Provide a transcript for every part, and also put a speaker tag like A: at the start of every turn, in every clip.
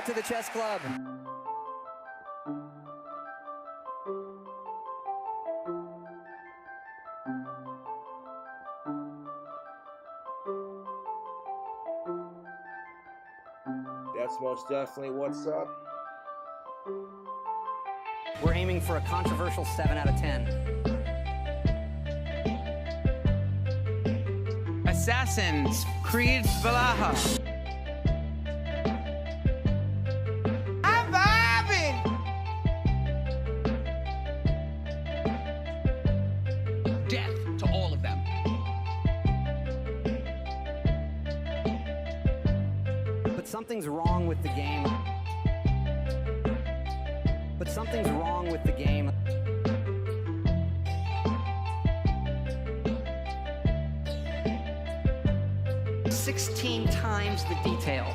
A: out to the chess club.
B: That's most definitely what's up.
A: We're aiming for a controversial 7 out of 10.
C: Assassins, Creed Valaha. I'm vibing. Death to all of them.
A: But something's wrong with the game. But something's wrong with the game. "16 times the detail."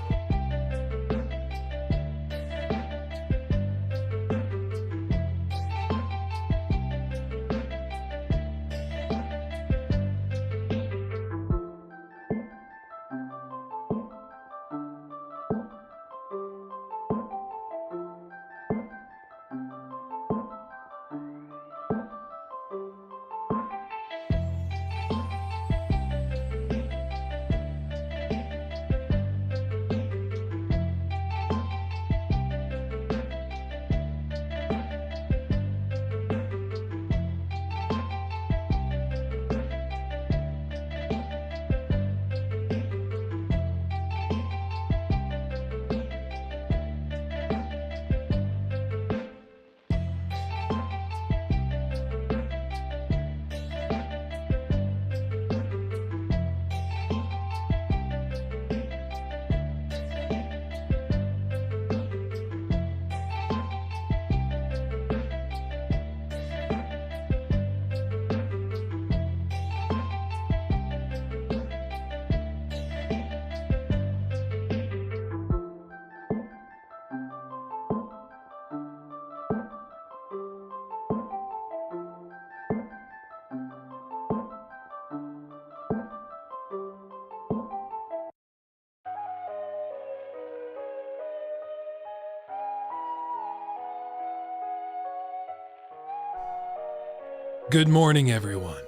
D: Good morning, everyone.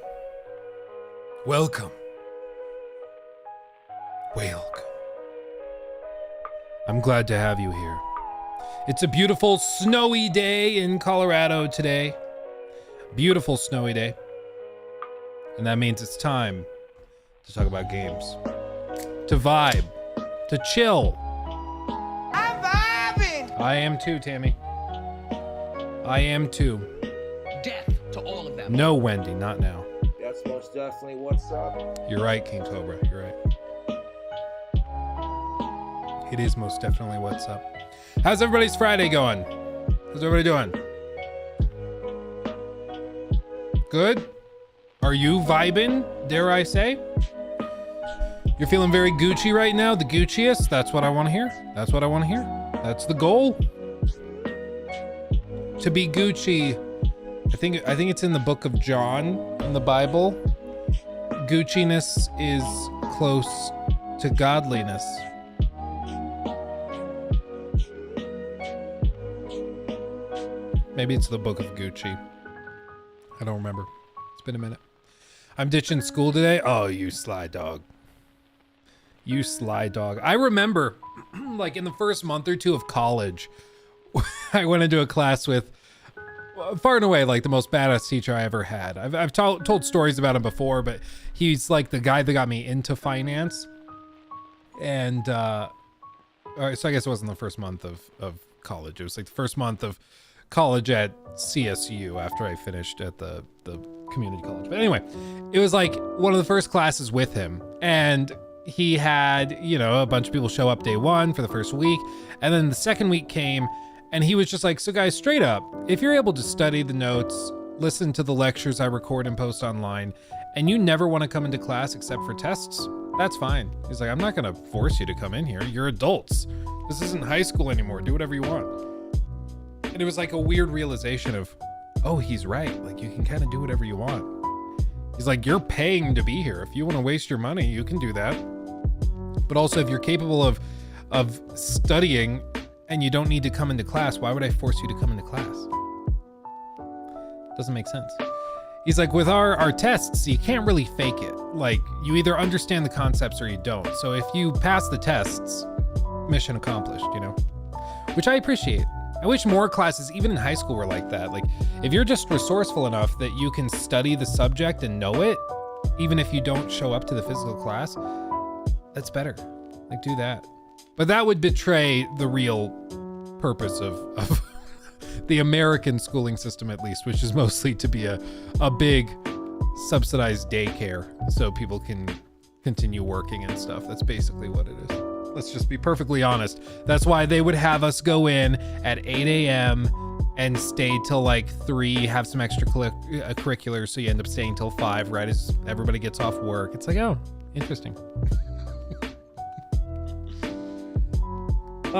D: Welcome. Welcome. I'm glad to have you here. It's a beautiful snowy day in Colorado today. Beautiful snowy day. And that means it's time to talk about games. To vibe. To chill.
C: I'm vibing.
D: I am too, Tammy. I am too.
C: Death to all of them.
D: No, Wendy, not now.
B: That's most definitely what's up.
D: You're right, King Cobra. You're right. It is most definitely what's up. How's everybody's Friday going? How's everybody doing? Good? Are you vibing, dare I say? You're feeling very Gucci right now? The Gucciest? That's what I want to hear. That's what I want to hear. That's the goal. To be Gucci. I think it's in the book of John in the Bible. Gucciness is close to godliness. Maybe it's the book of Gucci. I don't remember. It's been a minute. I'm ditching school today. Oh, you sly dog. You sly dog. I remember like in the first month or two of college, I went into a class with far and away like the most badass teacher I ever had. I've told stories about him before, but he's like the guy that got me into finance. And all right, so I guess it wasn't the first month of college. It was like the first month of college at CSU after I finished at the community college. But anyway, it was like one of the first classes with him, and he had, you know, a bunch of people show up day one for the first week, and then the second week came and he was just like, so guys, straight up, if you're able to study the notes, listen to the lectures I record and post online, and you never want to come into class except for tests, that's fine. He's like, I'm not gonna force you to come in here. You're adults. This isn't high school anymore. Do whatever you want. And it was like a weird realization of, oh, he's right. Like, you can kind of do whatever you want. He's like, you're paying to be here. If you want to waste your money, you can do that. But also, if you're capable of studying and you don't need to come into class, why would I force you to come into class? Doesn't make sense. He's like, with our tests, you can't really fake it. Like, you either understand the concepts or you don't. So if you pass the tests, mission accomplished, you know? Which I appreciate. I wish more classes, even in high school, were like that. Like, if you're just resourceful enough that you can study the subject and know it, even if you don't show up to the physical class, that's better. Like, do that. But that would betray the real purpose of the American schooling system, at least, which is mostly to be a big subsidized daycare so people can continue working and stuff. That's basically what it is. Let's just be perfectly honest. That's why they would have us go in at 8 a.m. and stay till like 3, have some extra curriculars, so you end up staying till 5, right as everybody gets off work. It's like, oh, interesting.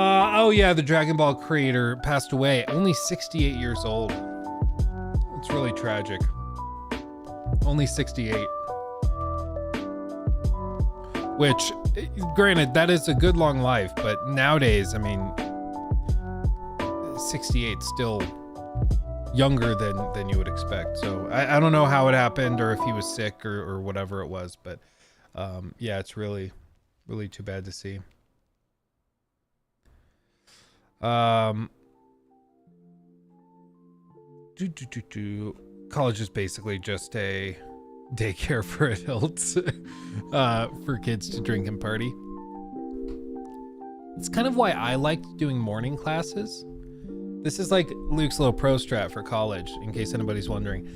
D: Oh yeah, the Dragon Ball creator passed away, only 68 years old. It's really tragic. Only 68. Which, granted, that is a good long life, but nowadays, I mean, 68 still younger than you would expect. So I don't know how it happened or if he was sick or whatever it was, but yeah, it's really, really too bad to see. College is basically just a daycare for adults, for kids to drink and party. It's kind of why I liked doing morning classes. This is like Luke's little pro strat for college, in case anybody's wondering.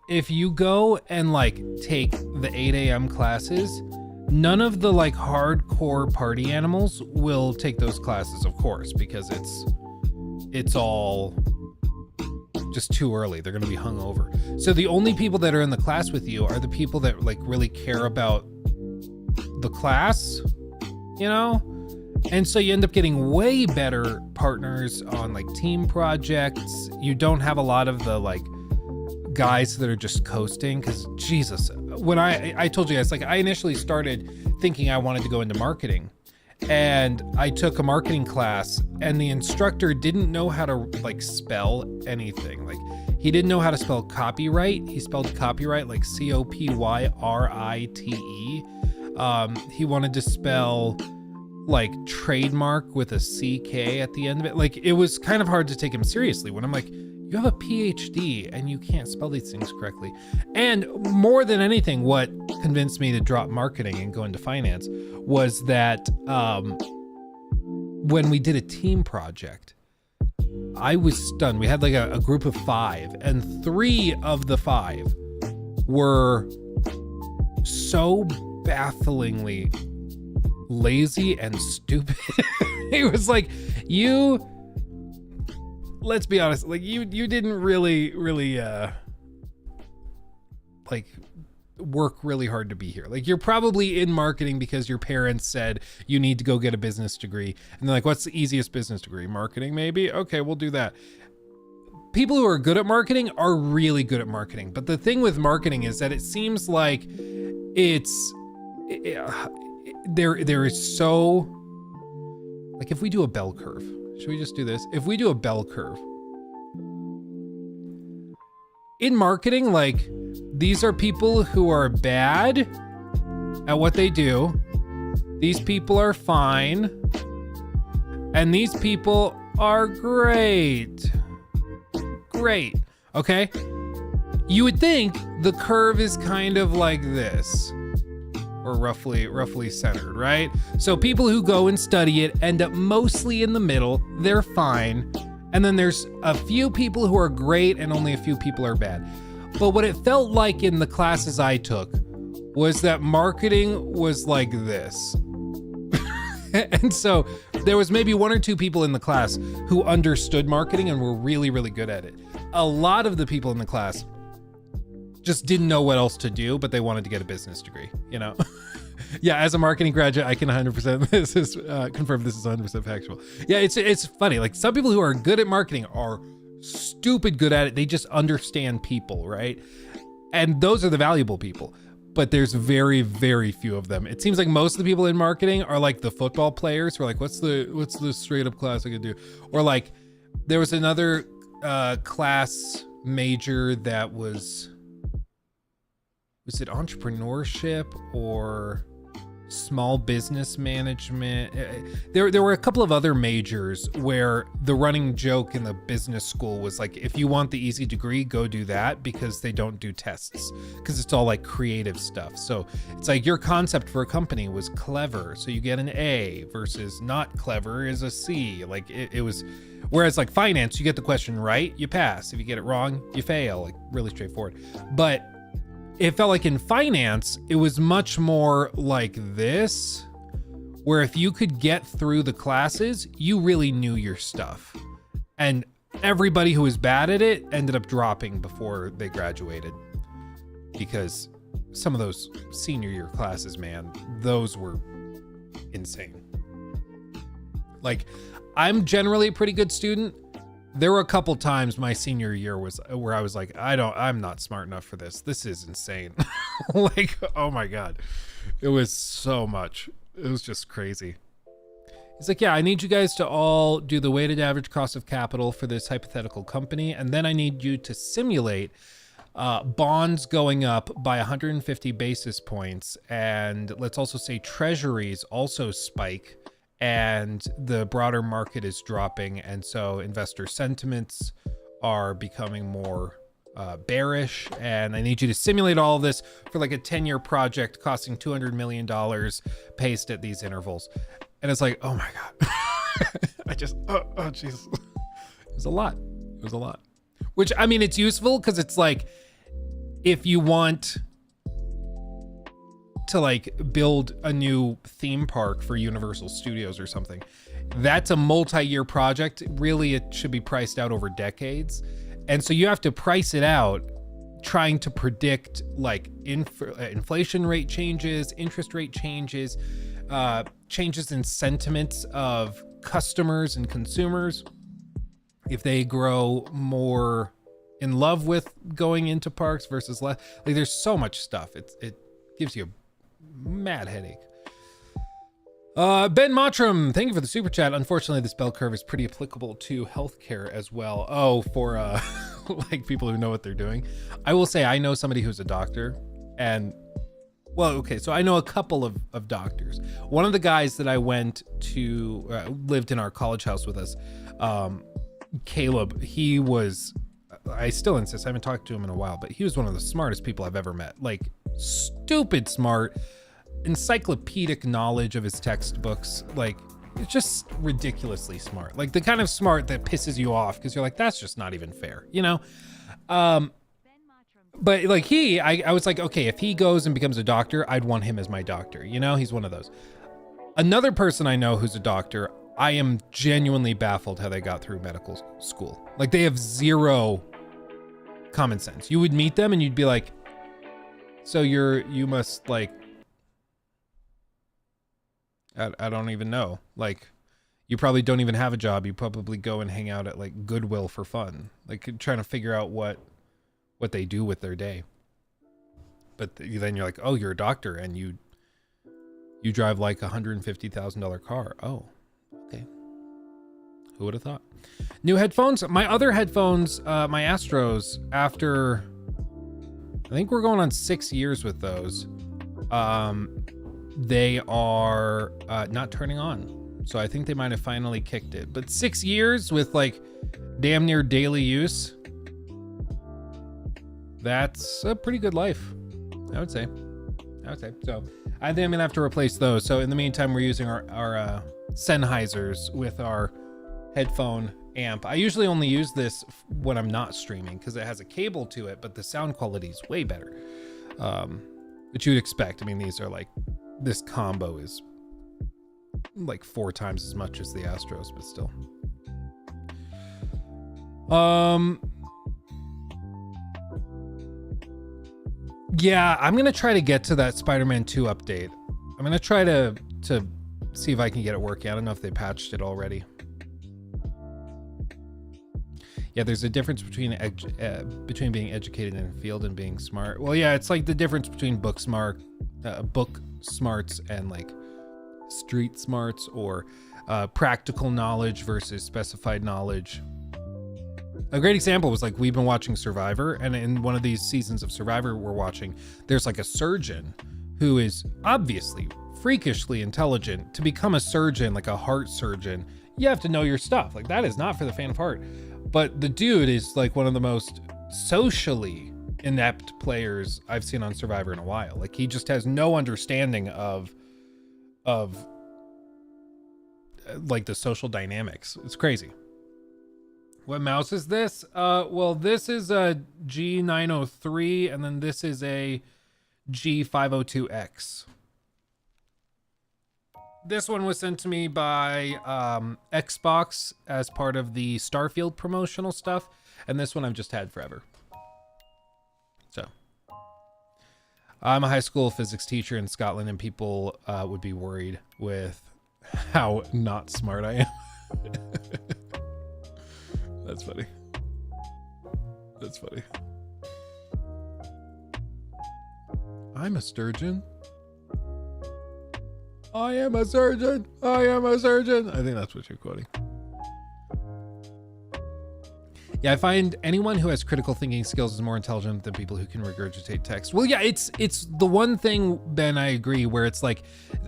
D: If you go and like take the 8 a.m. classes, none of the like hardcore party animals will take those classes, of course, because it's all just too early. They're going to be hungover. So the only people that are in the class with you are the people that like really care about the class, you know? And so you end up getting way better partners on like team projects. You don't have a lot of the like guys that are just coasting, because Jesus, when I told you guys, like I initially started thinking I wanted to go into marketing, and I took a marketing class and the instructor didn't know how to like spell anything. Like he didn't know how to spell copyright. He spelled copyright like COPYRITE. He wanted to spell like trademark with a CK at the end of it. Like it was kind of hard to take him seriously when I'm like, you have a PhD and you can't spell these things correctly. And more than anything, what convinced me to drop marketing and go into finance was that when we did a team project, I was stunned. We had like a group of 5, and 3 of the 5 were so bafflingly lazy and stupid. It was like, let's be honest, like you didn't really like work really hard to be here. Like you're probably in marketing because your parents said you need to go get a business degree, and they're like, what's the easiest business degree? Marketing, maybe? Okay, we'll do that. People who are good at marketing are really good at marketing, but the thing with marketing is that it seems like there is so, like if we do a bell curve, should we just do this? If we do a bell curve in marketing, like these are people who are bad at what they do. These people are fine. And these people are great. Great. Okay. You would think the curve is kind of like this, or roughly centered, right? So people who go and study it end up mostly in the middle. They're fine. And then there's a few people who are great and only a few people are bad. But what it felt like in the classes I took was that marketing was like this. And so there was maybe 1 or 2 people in the class who understood marketing and were really, really good at it. A lot of the people in the class just didn't know what else to do, but they wanted to get a business degree, you know? Yeah, as a marketing graduate, I can 100% confirm this is 100% factual. Yeah, it's funny. Like some people who are good at marketing are stupid good at it. They just understand people, right? And those are the valuable people. but there's very, very few of them. It seems like most of the people in marketing are like the football players who are like, what's the straight up class I could do? Or like there was another class major that was it entrepreneurship or small business management? There were a couple of other majors where the running joke in the business school was like, if you want the easy degree, go do that, because they don't do tests, because it's all like creative stuff. So it's like your concept for a company was clever, so you get an A, versus not clever is a C. Like it was, whereas like finance, you get the question right, you pass. If you get it wrong, you fail. Like really straightforward. But it felt like in finance, it was much more like this, where if you could get through the classes, you really knew your stuff. And everybody who was bad at it ended up dropping before they graduated. Because some of those senior year classes, man, those were insane. Like, I'm generally a pretty good student. There were a couple times my senior year was where I was like, I'm not smart enough for this. This is insane. Like, oh my God. It was so much. It was just crazy. He's like, yeah, I need you guys to all do the weighted average cost of capital for this hypothetical company. And then I need you to simulate bonds going up by 150 basis points. And let's also say treasuries also spike, and the broader market is dropping, and so investor sentiments are becoming more bearish, and I need you to simulate all of this for like a 10-year project costing $200 million paced at these intervals. And it's like, oh my God. I just, oh Jesus. It was a lot. It was a lot. Which, I mean, it's useful because it's like, if you want to like build a new theme park for Universal Studios or something, that's a multi-year project. Really, it should be priced out over decades. And so you have to price it out trying to predict like inflation rate changes, interest rate changes, changes in sentiments of customers and consumers. If they grow more in love with going into parks versus less, like there's so much stuff. It gives you a mad headache. Ben Mottram, thank you for the super chat. Unfortunately, this bell curve is pretty applicable to healthcare as well. Oh, for like people who know what they're doing. I will say I know somebody who's a doctor, and well, okay, so I know a couple of doctors. One of the guys that I went to lived in our college house with us, Caleb. He was, I still insist, I haven't talked to him in a while, but he was one of the smartest people I've ever met. Like, stupid smart, encyclopedic knowledge of his textbooks. Like, it's just ridiculously smart. Like the kind of smart that pisses you off because you're like, that's just not even fair, you know? But like I was like, okay, if he goes and becomes a doctor, I'd want him as my doctor. You know, he's one of those. Another person I know who's a doctor, I am genuinely baffled how they got through medical school. Like, they have zero common sense. You would meet them and you'd be like, so you must like, I don't even know. Like, you probably don't even have a job. You probably go and hang out at like Goodwill for fun. Like, trying to figure out what they do with their day. But then you're like, oh, you're a doctor and you drive like $150,000 car. Oh, okay. Who would have thought? New headphones. My other headphones, my Astros, after I think we're going on 6 years with those. They are not turning on. So I think they might have finally kicked it. But 6 years with like damn near daily use, that's a pretty good life, I would say. So I think I'm gonna have to replace those. So in the meantime, we're using our Sennheisers with our headphone amp. I usually only use this when I'm not streaming because it has a cable to it, but the sound quality is way better. Which you'd expect. I mean, these are like, this combo is like 4 times as much as the Astros, but still. Yeah, I'm gonna try to get to that Spider-Man 2 update. I'm gonna try to see if I can get it working. I don't know if they patched it already. Yeah, there's a difference between being educated in a field and being smart. Well, yeah, it's like the difference between book smarts and like street smarts, or practical knowledge versus specified knowledge. A great example was like, we've been watching Survivor, and in one of these seasons of Survivor we're watching, there's like a surgeon who is obviously freakishly intelligent. To become a surgeon, like a heart surgeon, you have to know your stuff. Like, that is not for the faint of heart. But the dude is like one of the most socially inept players I've seen on Survivor in a while. Like, he just has no understanding of like the social dynamics. It's crazy. What mouse is this? Well, this is a G903, and then this is a G502X. This one was sent to me by Xbox as part of the Starfield promotional stuff, and this one I've just had forever. So, I'm a high school physics teacher in Scotland, and people would be worried with how not smart I am. That's funny. That's funny. I'm a sturgeon. I am a surgeon. I am a surgeon. I think that's what you're quoting. Yeah, I find anyone who has critical thinking skills is more intelligent than people who can regurgitate text. Well, yeah, it's the one thing, Ben, I agree, where it's like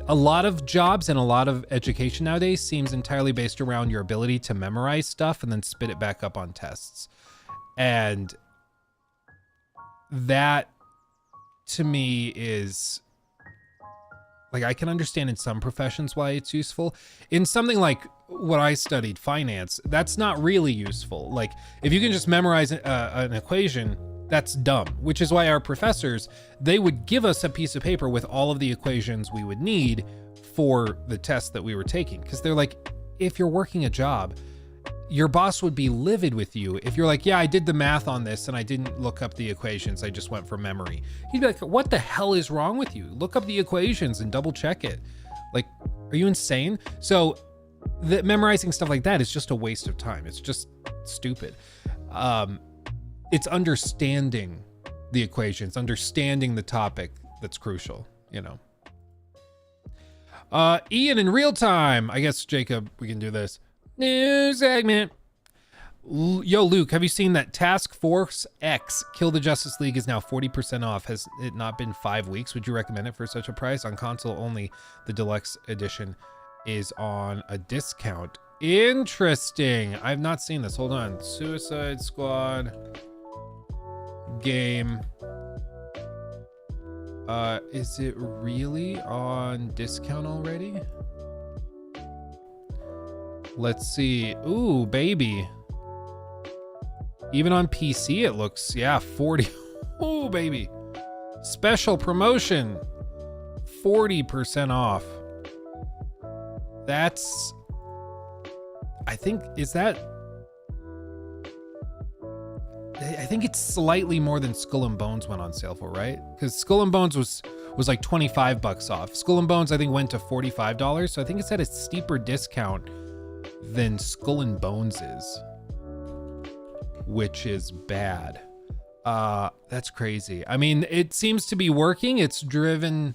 D: a lot of jobs and a lot of education nowadays seems entirely based around your ability to memorize stuff and then spit it back up on tests. And that, to me, is... like, I can understand in some professions why it's useful. In something like what I studied, finance, that's not really useful. Like, if you can just memorize an equation, that's dumb, which is why our professors, they would give us a piece of paper with all of the equations we would need for the test that we were taking. Because they're like, if you're working a job, your boss would be livid with you if you're like, yeah, I did the math on this and I didn't look up the equations, I just went from memory. He'd be like, what the hell is wrong with you? Look up the equations and double check it. Like, are you insane? So memorizing stuff like that is just a waste of time. It's just stupid. It's understanding the equations, understanding the topic that's crucial, you know. Ian, in real time, I guess, Jacob, we can do this. New segment. Yo, Luke, have you seen that Task Force X Kill the Justice League is now 40% off? Has it not been 5 weeks? Would you recommend it for such a price? On console only, the deluxe edition is on a discount. Interesting. I've not seen this. Hold on. Suicide Squad game. Is it really on discount already? Let's see. Ooh, baby. Even on PC, it looks, yeah, 40. Oh, baby. Special promotion. 40% off. That's, I think, is that, I think it's slightly more than Skull and Bones went on sale for, right? Because Skull and Bones was like $25 off. Skull and Bones, I think, went to $45. So I think it's at a steeper discount than Skull and Bones is, which is bad. That's crazy. I mean, it seems to be working. It's driven.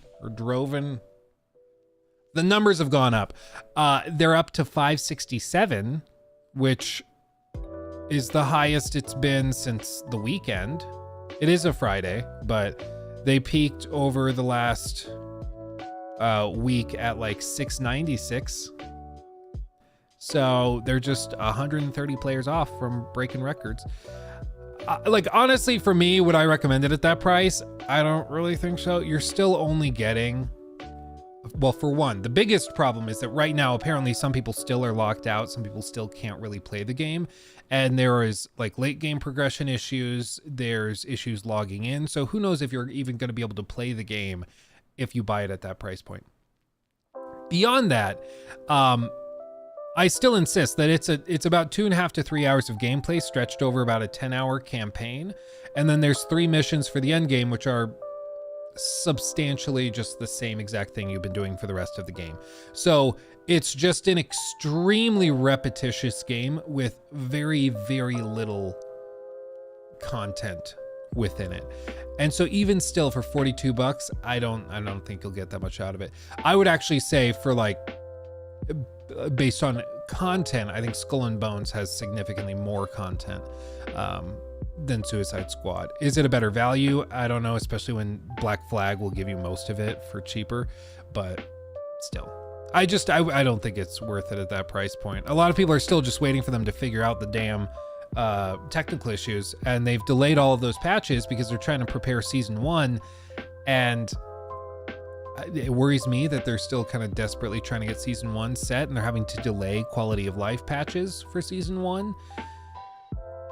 D: The numbers have gone up. They're up to 567, which is the highest it's been since the weekend. It is a Friday, but they peaked over the last week at like 696. So they're just 130 players off from breaking records. Like, honestly, for me, would I recommend it at that price? I don't really think so. You're still only getting, well, for one, the biggest problem is that right now, apparently some people still are locked out. Some people still can't really play the game. And there is like late game progression issues. There's issues logging in. So who knows if you're even going to be able to play the game if you buy it at that price point. Beyond that, I still insist that it's about 2.5 to 3 hours of gameplay stretched over about a 10-hour campaign. And then there's 3 missions for the end game, which are substantially just the same exact thing you've been doing for the rest of the game. So it's just an extremely repetitious game with very, very little content within it. And so even still for $42, I don't think you'll get that much out of it. I would actually say for like, based on content, I think Skull and Bones has significantly more content than Suicide Squad. Is it a better value? I don't know, especially when Black Flag will give you most of it for cheaper, but still. I don't think it's worth it at that price point. A lot of people are still just waiting for them to figure out the damn technical issues, and they've delayed all of those patches because they're trying to prepare season 1, and it worries me that they're still kind of desperately trying to get season 1 set, and they're having to delay quality of life patches for season 1.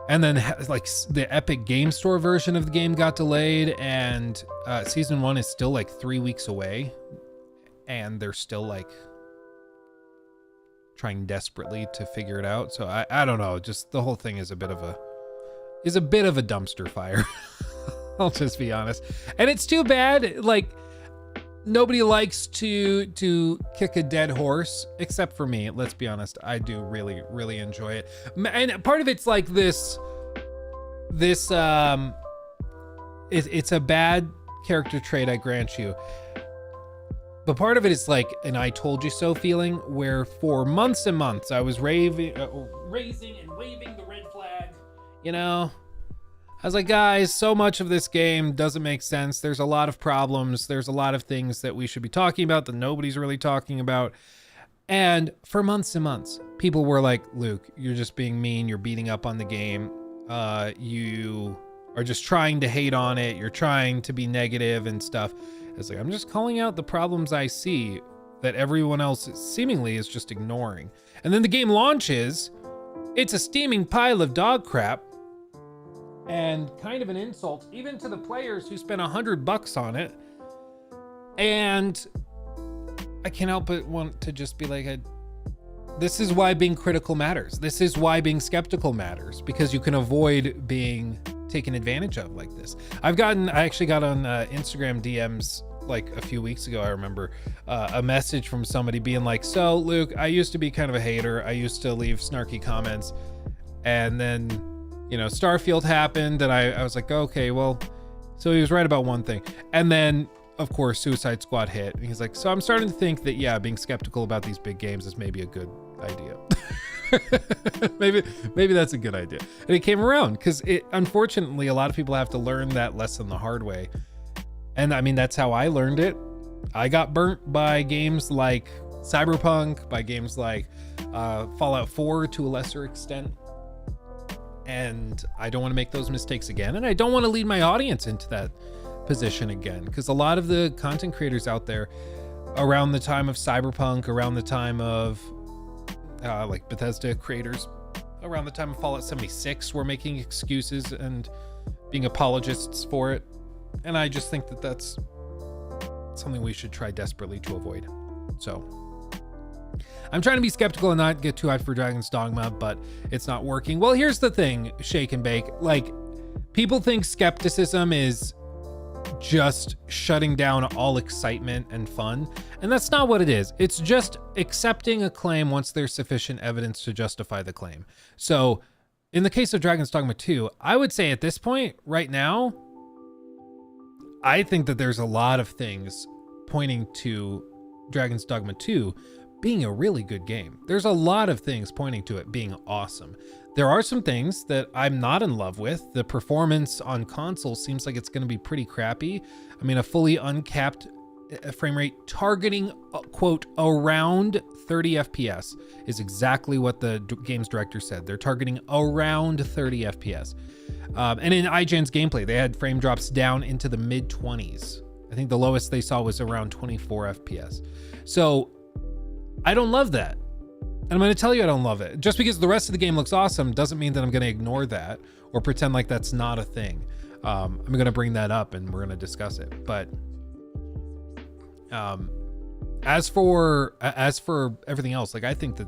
D: And then like the Epic Game Store version of the game got delayed, and season 1 is still like 3 weeks away, and they're still like trying desperately to figure it out. So I don't know, just the whole thing is a bit of a dumpster fire. I'll just be honest. And it's too bad, like nobody likes to kick a dead horse except for me. Let's be honest, I do really, really enjoy it. And part of it's like this it's a bad character trait, I grant you. But part of it is like an I told you so feeling, where for months and months I was raising and waving the red flag, you know? I was like, guys, so much of this game doesn't make sense. There's a lot of problems. There's a lot of things that we should be talking about that nobody's really talking about. And for months and months, people were like, Luke, you're just being mean. You're beating up on the game. You are just trying to hate on it. You're trying to be negative and stuff. It's like, I'm just calling out the problems I see that everyone else seemingly is just ignoring. And then the game launches. It's a steaming pile of dog crap. And kind of an insult even to the players who spent $100 on it. And I can't help but want to just be like, this is why being critical matters. This is why being skeptical matters, because you can avoid being taken advantage of like this. I actually got on Instagram DMs like a few weeks ago. I remember a message from somebody being like, so Luke, I used to be kind of a hater. I used to leave snarky comments, and then, you know, Starfield happened, and I was like, okay, well, so he was right about one thing. And then, of course, Suicide Squad hit. And he's like, so I'm starting to think that, yeah, being skeptical about these big games is maybe a good idea. maybe that's a good idea. And it came around, because unfortunately, a lot of people have to learn that lesson the hard way. And I mean, that's how I learned it. I got burnt by games like Cyberpunk, by games like Fallout 4 to a lesser extent. And I don't want to make those mistakes again. And I don't want to lead my audience into that position again, because a lot of the content creators out there around the time of Cyberpunk, around the time of like Bethesda creators, around the time of Fallout 76, were making excuses and being apologists for it. And I just think that that's something we should try desperately to avoid. So I'm trying to be skeptical and not get too hyped for Dragon's Dogma, but it's not working. Well, here's the thing, Shake and Bake. Like, people think skepticism is just shutting down all excitement and fun, and that's not what it is. It's just accepting a claim once there's sufficient evidence to justify the claim. So in the case of Dragon's Dogma 2, I would say at this point, right now, I think that there's a lot of things pointing to Dragon's Dogma 2 being a really good game. There's a lot of things pointing to it being awesome. There are some things that I'm not in love with. The performance on console seems like it's going to be pretty crappy. I mean, a fully uncapped frame rate targeting, quote, around 30 FPS is exactly what the game's director said. They're targeting around 30 FPS. And in IGN's gameplay, they had frame drops down into the mid 20s. I think the lowest they saw was around 24 FPS. So I don't love that. And I'm going to tell you I don't love it. Just because the rest of the game looks awesome doesn't mean that I'm going to ignore that or pretend like that's not a thing. I'm going to bring that up and we're going to discuss it. But as for everything else, like, I think that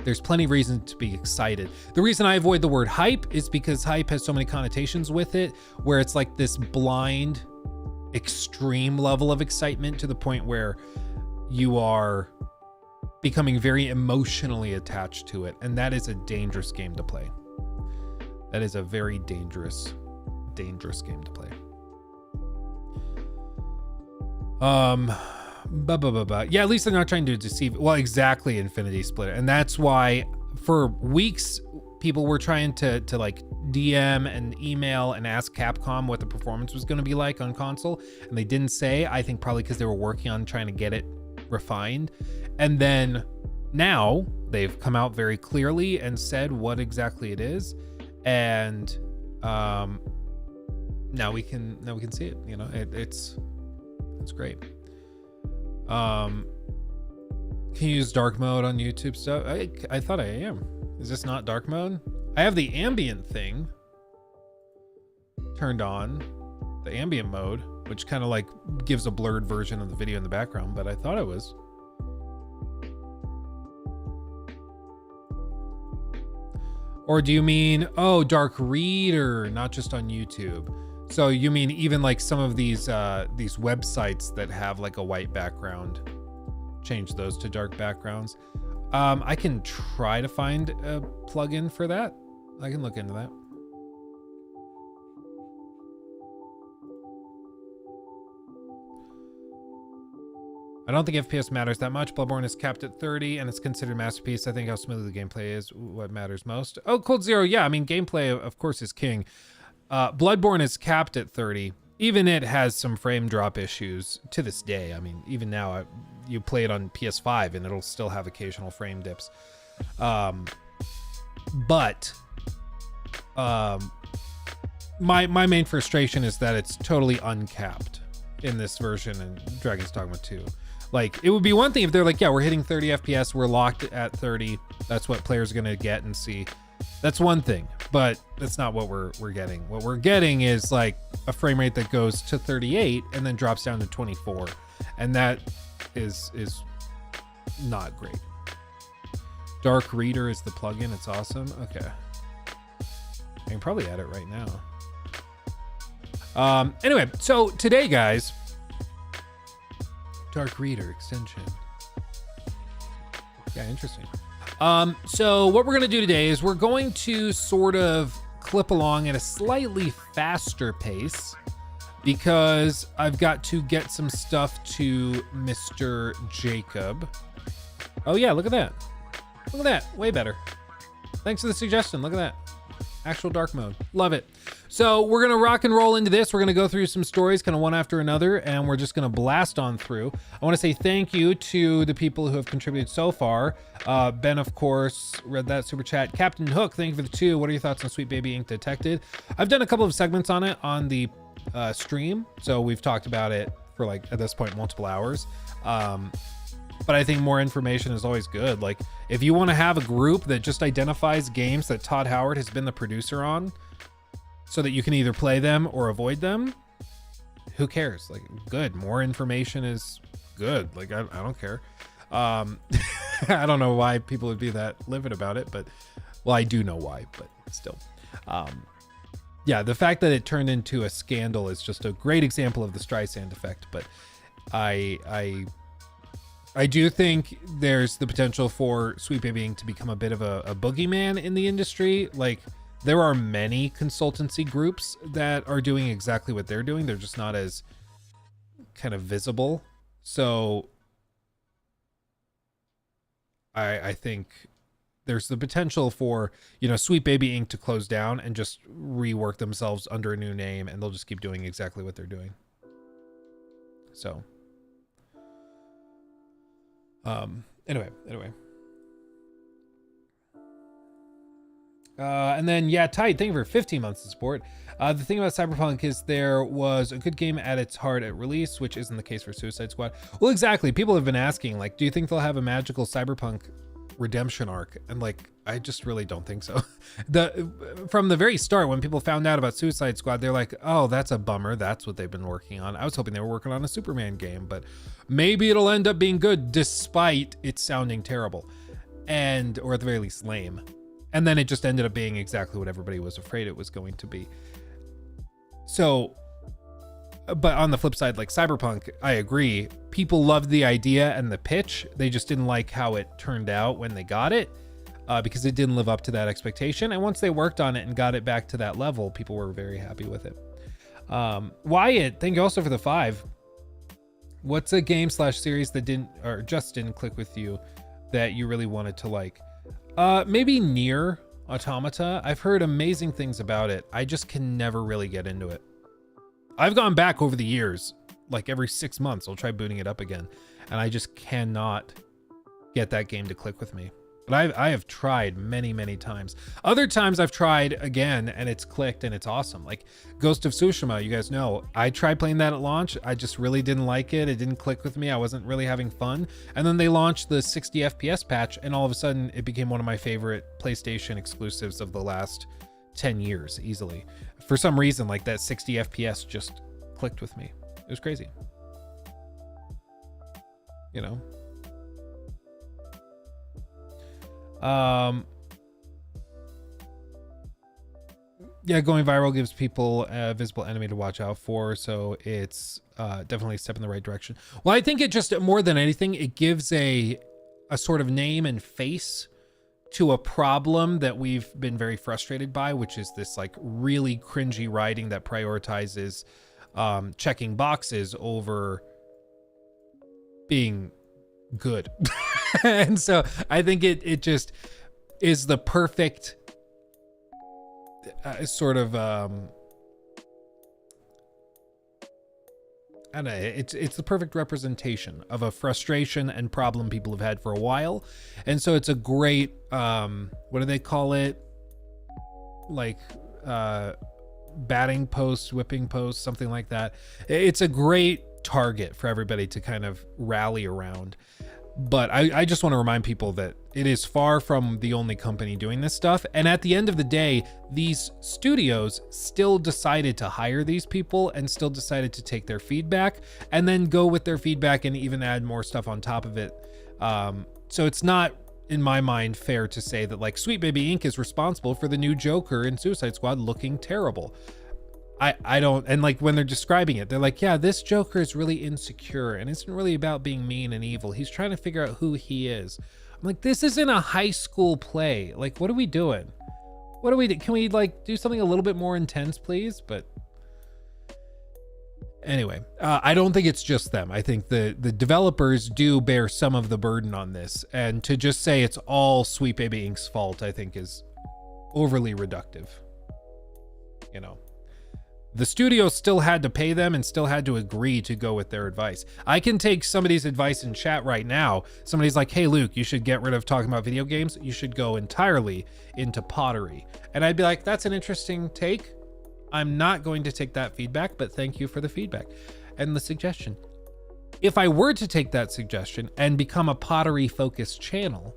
D: there's plenty of reason to be excited. The reason I avoid the word hype is because hype has so many connotations with it, where it's like this blind extreme level of excitement to the point where you are becoming very emotionally attached to it. And that is a dangerous game to play. That is a very dangerous game to play. Yeah, at least they're not trying to deceive. Well, exactly, Infinity Splitter. And that's why for weeks people were trying to like DM and email and ask Capcom what the performance was going to be like on console, and they didn't say. I think probably because they were working on trying to get it refined. And then now they've come out very clearly and said what exactly it is, and now we can see it. You know, it's great. Can you use dark mode on YouTube stuff? I thought I am. Is this not dark mode? I have the ambient thing turned on, the ambient mode, which kind of like gives a blurred version of the video in the background, but I thought it was. Or do you mean, oh, dark reader, not just on YouTube? So you mean even like some of these websites that have like a white background, change those to dark backgrounds? I can try to find a plugin for that. I can look into that. I don't think FPS matters that much. Bloodborne is capped at 30 and it's considered a masterpiece. I think how smooth the gameplay is what matters most. Oh, Cold Zero. Yeah, I mean, gameplay, of course, is king. Bloodborne is capped at 30. Even it has some frame drop issues to this day. I mean, even now, you play it on PS5 and it'll still have occasional frame dips. But my main frustration is that it's totally uncapped in this version in Dragon's Dogma 2. Like, it would be one thing if they're like, yeah, we're hitting 30 FPS, we're locked at 30. That's what players are going to get and see. That's one thing, but that's not what we're getting. What we're getting is like a frame rate that goes to 38 and then drops down to 24. And that is not great. Dark Reader is the plugin. It's awesome. Okay. I can probably add it right now. Anyway, so today, guys, Dark Reader extension. Yeah, interesting. So what we're going to do today is we're going to sort of clip along at a slightly faster pace because I've got to get some stuff to Mr. Jacob. Oh yeah, look at that. Look at that. Way better. Thanks for the suggestion. Look at that. Actual dark mode. Love it. So we're going to rock and roll into this. We're going to go through some stories kind of one after another, and we're just going to blast on through. I want to say thank you to the people who have contributed so far. Ben, of course, read that super chat. Captain Hook, thank you for the 2. What are your thoughts on Sweet Baby Ink Detected? I've done a couple of segments on it on the stream. So we've talked about it for like, at this point, multiple hours. But I think more information is always good. Like, if you want to have a group that just identifies games that Todd Howard has been the producer on so that you can either play them or avoid them, who cares? Like, good. More information is good. Like, I don't care. I don't know why people would be that livid about it, but, well, I do know why, but still. Yeah, the fact that it turned into a scandal is just a great example of the Streisand effect, but I do think there's the potential for Sweet Baby Ink to become a bit of a boogeyman in the industry. Like, there are many consultancy groups that are doing exactly what they're doing. They're just not as kind of visible. So I think there's the potential for, you know, Sweet Baby Ink to close down and just rework themselves under a new name, and they'll just keep doing exactly what they're doing. So anyway. And then, yeah, Tide, thank you for 15 months of support. The thing about Cyberpunk is there was a good game at its heart at release, which isn't the case for Suicide Squad. Well, exactly. People have been asking, like, do you think they'll have a magical Cyberpunk redemption arc? And like, I just really don't think so. From the very start, when people found out about Suicide Squad, they're like, oh, that's a bummer. That's what they've been working on. I was hoping they were working on a Superman game, but maybe it'll end up being good despite it sounding terrible, and or at the very least lame. And then it just ended up being exactly what everybody was afraid it was going to be. So but on the flip side, like Cyberpunk, I agree. People loved the idea and the pitch. They just didn't like how it turned out when they got it, because it didn't live up to that expectation. And once they worked on it and got it back to that level, people were very happy with it. Wyatt, thank you also for the 5. What's a game / series that just didn't click with you that you really wanted to like? Maybe Nier Automata. I've heard amazing things about it. I just can never really get into it. I've gone back over the years, like every 6 months, I'll try booting it up again, and I just cannot get that game to click with me. But I have tried many, many times. Other times I've tried again and it's clicked and it's awesome. Like Ghost of Tsushima, you guys know, I tried playing that at launch. I just really didn't like it. It didn't click with me. I wasn't really having fun. And then they launched the 60 FPS patch and all of a sudden it became one of my favorite PlayStation exclusives of the last 10 years easily. For some reason, like that 60 FPS just clicked with me. It was crazy. You know? Yeah, going viral gives people a visible enemy to watch out for, so it's definitely a step in the right direction. Well, I think it just, more than anything, it gives a sort of name and face to a problem that we've been very frustrated by, which is this like really cringy writing that prioritizes checking boxes over being good. And so I think it just is the perfect sort of I don't know, it's the perfect representation of a frustration and problem people have had for a while. And so it's a great what do they call it, like batting post, whipping post, something like that. It's a great target for everybody to kind of rally around. But I just want to remind people that it is far from the only company doing this stuff. And at the end of the day, these studios still decided to hire these people and still decided to take their feedback and then go with their feedback and even add more stuff on top of it. So it's not, in my mind, fair to say that like Sweet Baby Inc. is responsible for the new Joker in Suicide Squad looking terrible. I don't, and like when they're describing it, they're like, yeah, this Joker is really insecure and isn't really about being mean and evil. He's trying to figure out who he is. I'm like, this isn't a high school play. Like, what are we doing? What do we do? Can we like do something a little bit more intense, please? But anyway, I don't think it's just them. I think the developers do bear some of the burden on this. And to just say it's all Sweet Baby Inc.'s fault, I think is overly reductive, you know. The studio still had to pay them and still had to agree to go with their advice. I can take somebody's advice in chat right now. Somebody's like, hey, Luke, you should get rid of talking about video games. You should go entirely into pottery. And I'd be like, that's an interesting take. I'm not going to take that feedback, but thank you for the feedback and the suggestion. If I were to take that suggestion and become a pottery focused channel,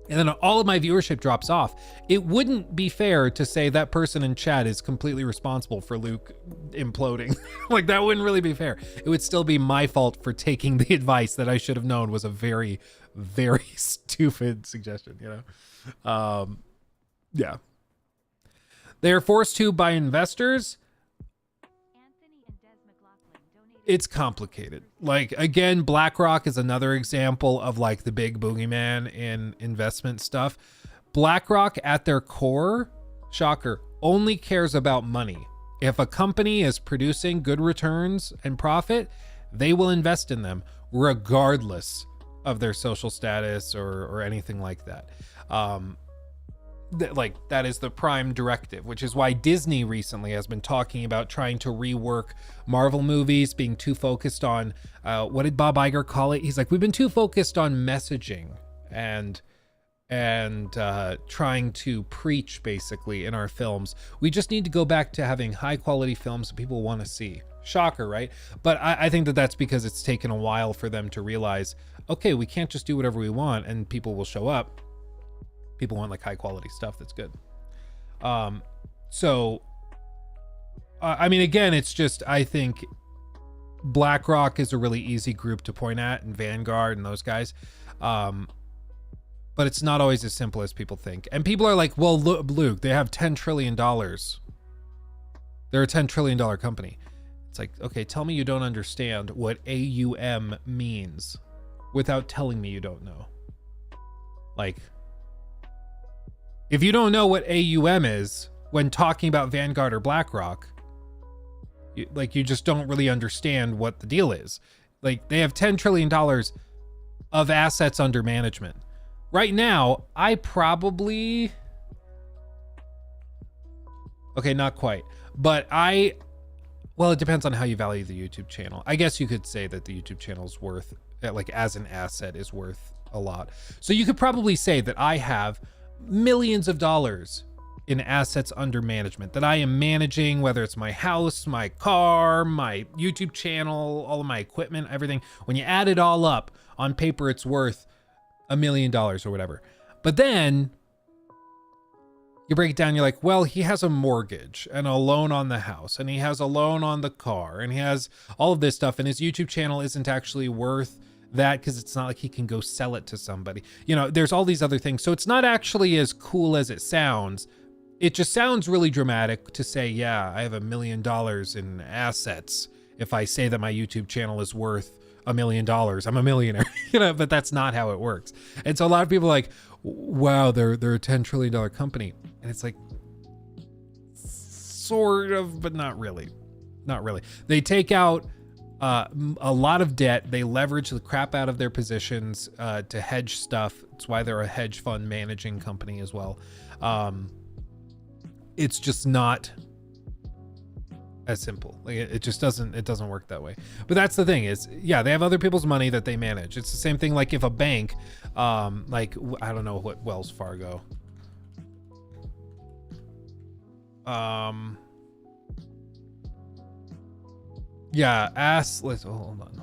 D: and then all of my viewership drops off, it wouldn't be fair to say that person in chat is completely responsible for Luke imploding. Like, that wouldn't really be fair. It would still be my fault for taking the advice that I should have known was a very, very stupid suggestion, you know? Yeah. They are forced to by investors. It's complicated. Like, again, BlackRock is another example of like the big boogeyman in investment stuff. BlackRock at their core, shocker, only cares about money. If a company is producing good returns and profit, they will invest in them regardless of their social status or anything like that. That is the prime directive, which is why Disney recently has been talking about trying to rework Marvel movies, being too focused on what did Bob Iger call it? He's like, we've been too focused on messaging and trying to preach basically in our films. We just need to go back to having high quality films that people want to see. Shocker, right? But I think that that's because it's taken a while for them to realize, okay, we can't just do whatever we want and people will show up. People want like high quality stuff that's good. So I mean, again, it's just, I think BlackRock is a really easy group to point at, and Vanguard and those guys. But it's not always as simple as people think. And people are like, well, look, Luke, they have $10 trillion. They're a $10 trillion company. It's like, okay, tell me you don't understand what AUM means without telling me you don't know. Like, if you don't know what AUM is when talking about Vanguard or BlackRock, you just don't really understand what the deal is. Like, they have $10 trillion of assets under management. Right now, I probably... Okay, not quite. But well, it depends on how you value the YouTube channel. I guess you could say that the YouTube channel is worth, like, as an asset, is worth a lot. So you could probably say that I have millions of dollars in assets under management that I am managing, whether it's my house, my car, my YouTube channel, all of my equipment, everything. When you add it all up, on paper, it's worth $1 million or whatever. But then you break it down, you're like, well, he has a mortgage and a loan on the house, and he has a loan on the car, and he has all of this stuff, and his YouTube channel isn't actually worth that because it's not like he can go sell it to somebody. There's all these other things. So it's not actually as cool as it sounds. It just sounds really dramatic to say, yeah, I have $1 million in assets. If I say that my YouTube channel is worth $1 million, I'm a millionaire, but that's not how it works. And so a lot of people are like, wow, they're a $10 trillion company. And it's like, sort of, but not really. Not really. They take out a lot of debt. They leverage the crap out of their positions to hedge stuff. It's why they're a hedge fund managing company as well. It's just not as simple. Like, it just doesn't work that way. But that's the thing is, yeah, they have other people's money that they manage. It's the same thing. Like if a bank, like, I don't know what Wells Fargo, let's hold on.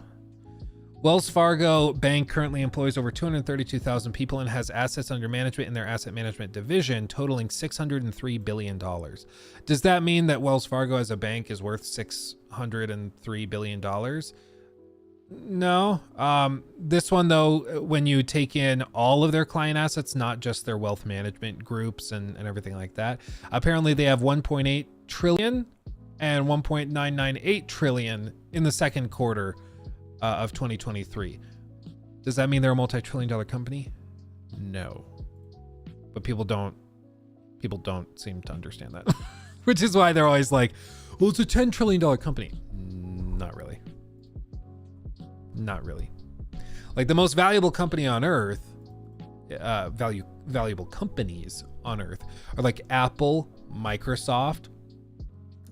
D: Wells Fargo Bank currently employs over 232,000 people and has assets under management in their asset management division totaling $603 billion. Does that mean that Wells Fargo as a bank is worth $603 billion? No. This one, though, when you take in all of their client assets, not just their wealth management groups and everything like that, apparently they have 1.8 trillion and 1.998 trillion in the second quarter of 2023. Does that mean they're a multi-trillion-dollar company? No. But people don't seem to understand that. Which is why they're always like, well, it's a $10 trillion company. Not really. Not really. Like the most valuable company on earth, valuable companies on earth are like Apple, Microsoft,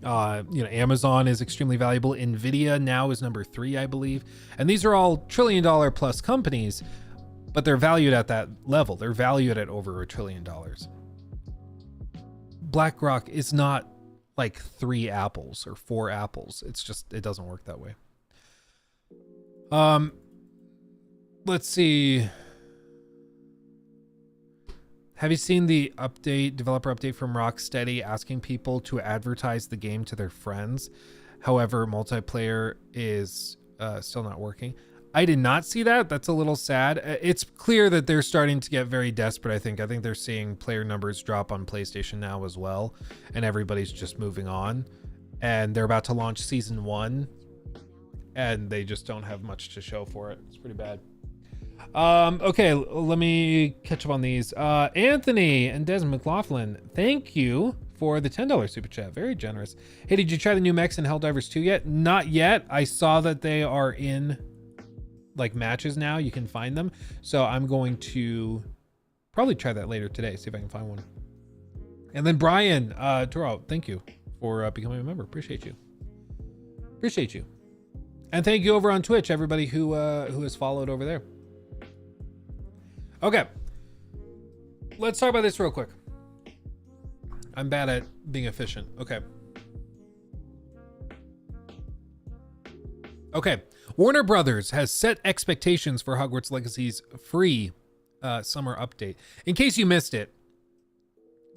D: Amazon is extremely valuable. Nvidia now is number 3, I believe. And these are all $1 trillion plus companies, but they're valued at that level. They're valued at over $1 trillion. BlackRock is not like 3 apples or 4 apples. It's just, it doesn't work that way. Let's see. Have you seen the developer update from Rocksteady asking people to advertise the game to their friends? However, multiplayer is still not working. I did not see that. That's a little sad. It's clear that they're starting to get very desperate, I think. I think they're seeing player numbers drop on PlayStation now as well, and everybody's just moving on. And they're about to launch Season 1, and they just don't have much to show for it. It's pretty bad. Okay, let me catch up on these. Anthony and Desmond McLaughlin, thank you for the $10 super chat. Very generous. Hey, did you try the new mechs in Helldivers 2 yet? Not yet. I saw that they are in like matches now. You can find them. So I'm going to probably try that later today. See if I can find one. And then Brian, Toro, thank you for becoming a member. Appreciate you. Appreciate you. And thank you over on Twitch, everybody who has followed over there. Okay, let's talk about this real quick. I'm bad at being efficient. Okay, Warner Brothers has set expectations for Hogwarts Legacy's free summer update. In case you missed it,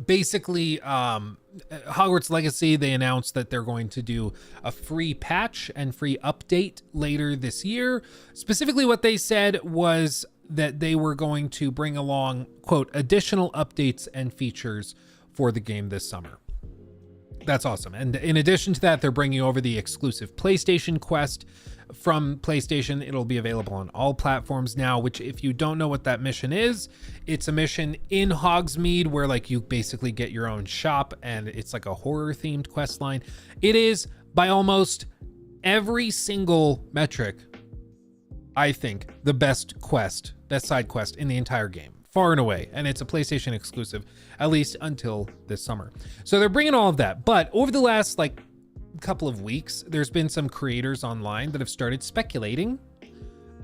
D: basically, Hogwarts Legacy, they announced that they're going to do a free patch and free update later this year. Specifically, what they said was that they were going to bring along, quote, additional updates and features for the game this summer. That's awesome. And in addition to that, they're bringing over the exclusive PlayStation Quest from PlayStation. It'll be available on all platforms now, which if you don't know what that mission is, it's a mission in Hogsmeade where like you basically get your own shop and it's like a horror themed quest line. It is by almost every single metric, I think, the best side quest in the entire game. Far and away, and it's a PlayStation exclusive, at least until this summer. So they're bringing all of that, but over the last like couple of weeks, there's been some creators online that have started speculating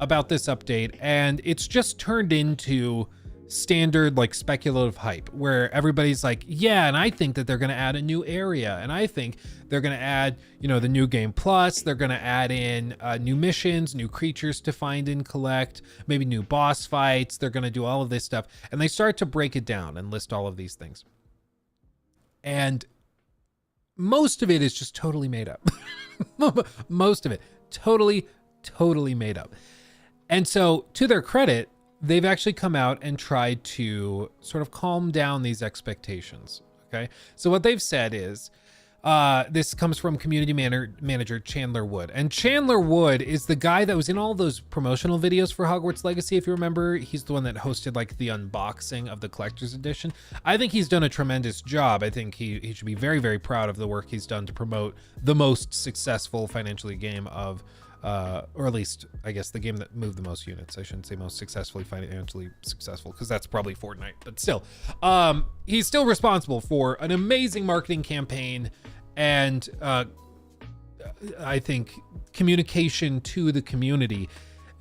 D: about this update, and it's just turned into standard like speculative hype where everybody's like, yeah, and I think that they're going to add a new area, and I think they're going to add, you know, the new game plus, they're going to add in new missions, new creatures to find and collect, maybe new boss fights, they're going to do all of this stuff, and they start to break it down and list all of these things, and most of it is just totally made up. Most of it totally made up. And so to their credit, they've actually come out and tried to sort of calm down these expectations. Okay. So what they've said is, this comes from community manager Chandler Wood. And Chandler Wood is the guy that was in all those promotional videos for Hogwarts Legacy. If you remember, he's the one that hosted like the unboxing of the collector's edition. I think he's done a tremendous job. I think he should be very, very proud of the work he's done to promote the most successful financially game of, or at least I guess the game that moved the most units. I shouldn't say most successfully financially successful, because that's probably Fortnite, but still, he's still responsible for an amazing marketing campaign and I think communication to the community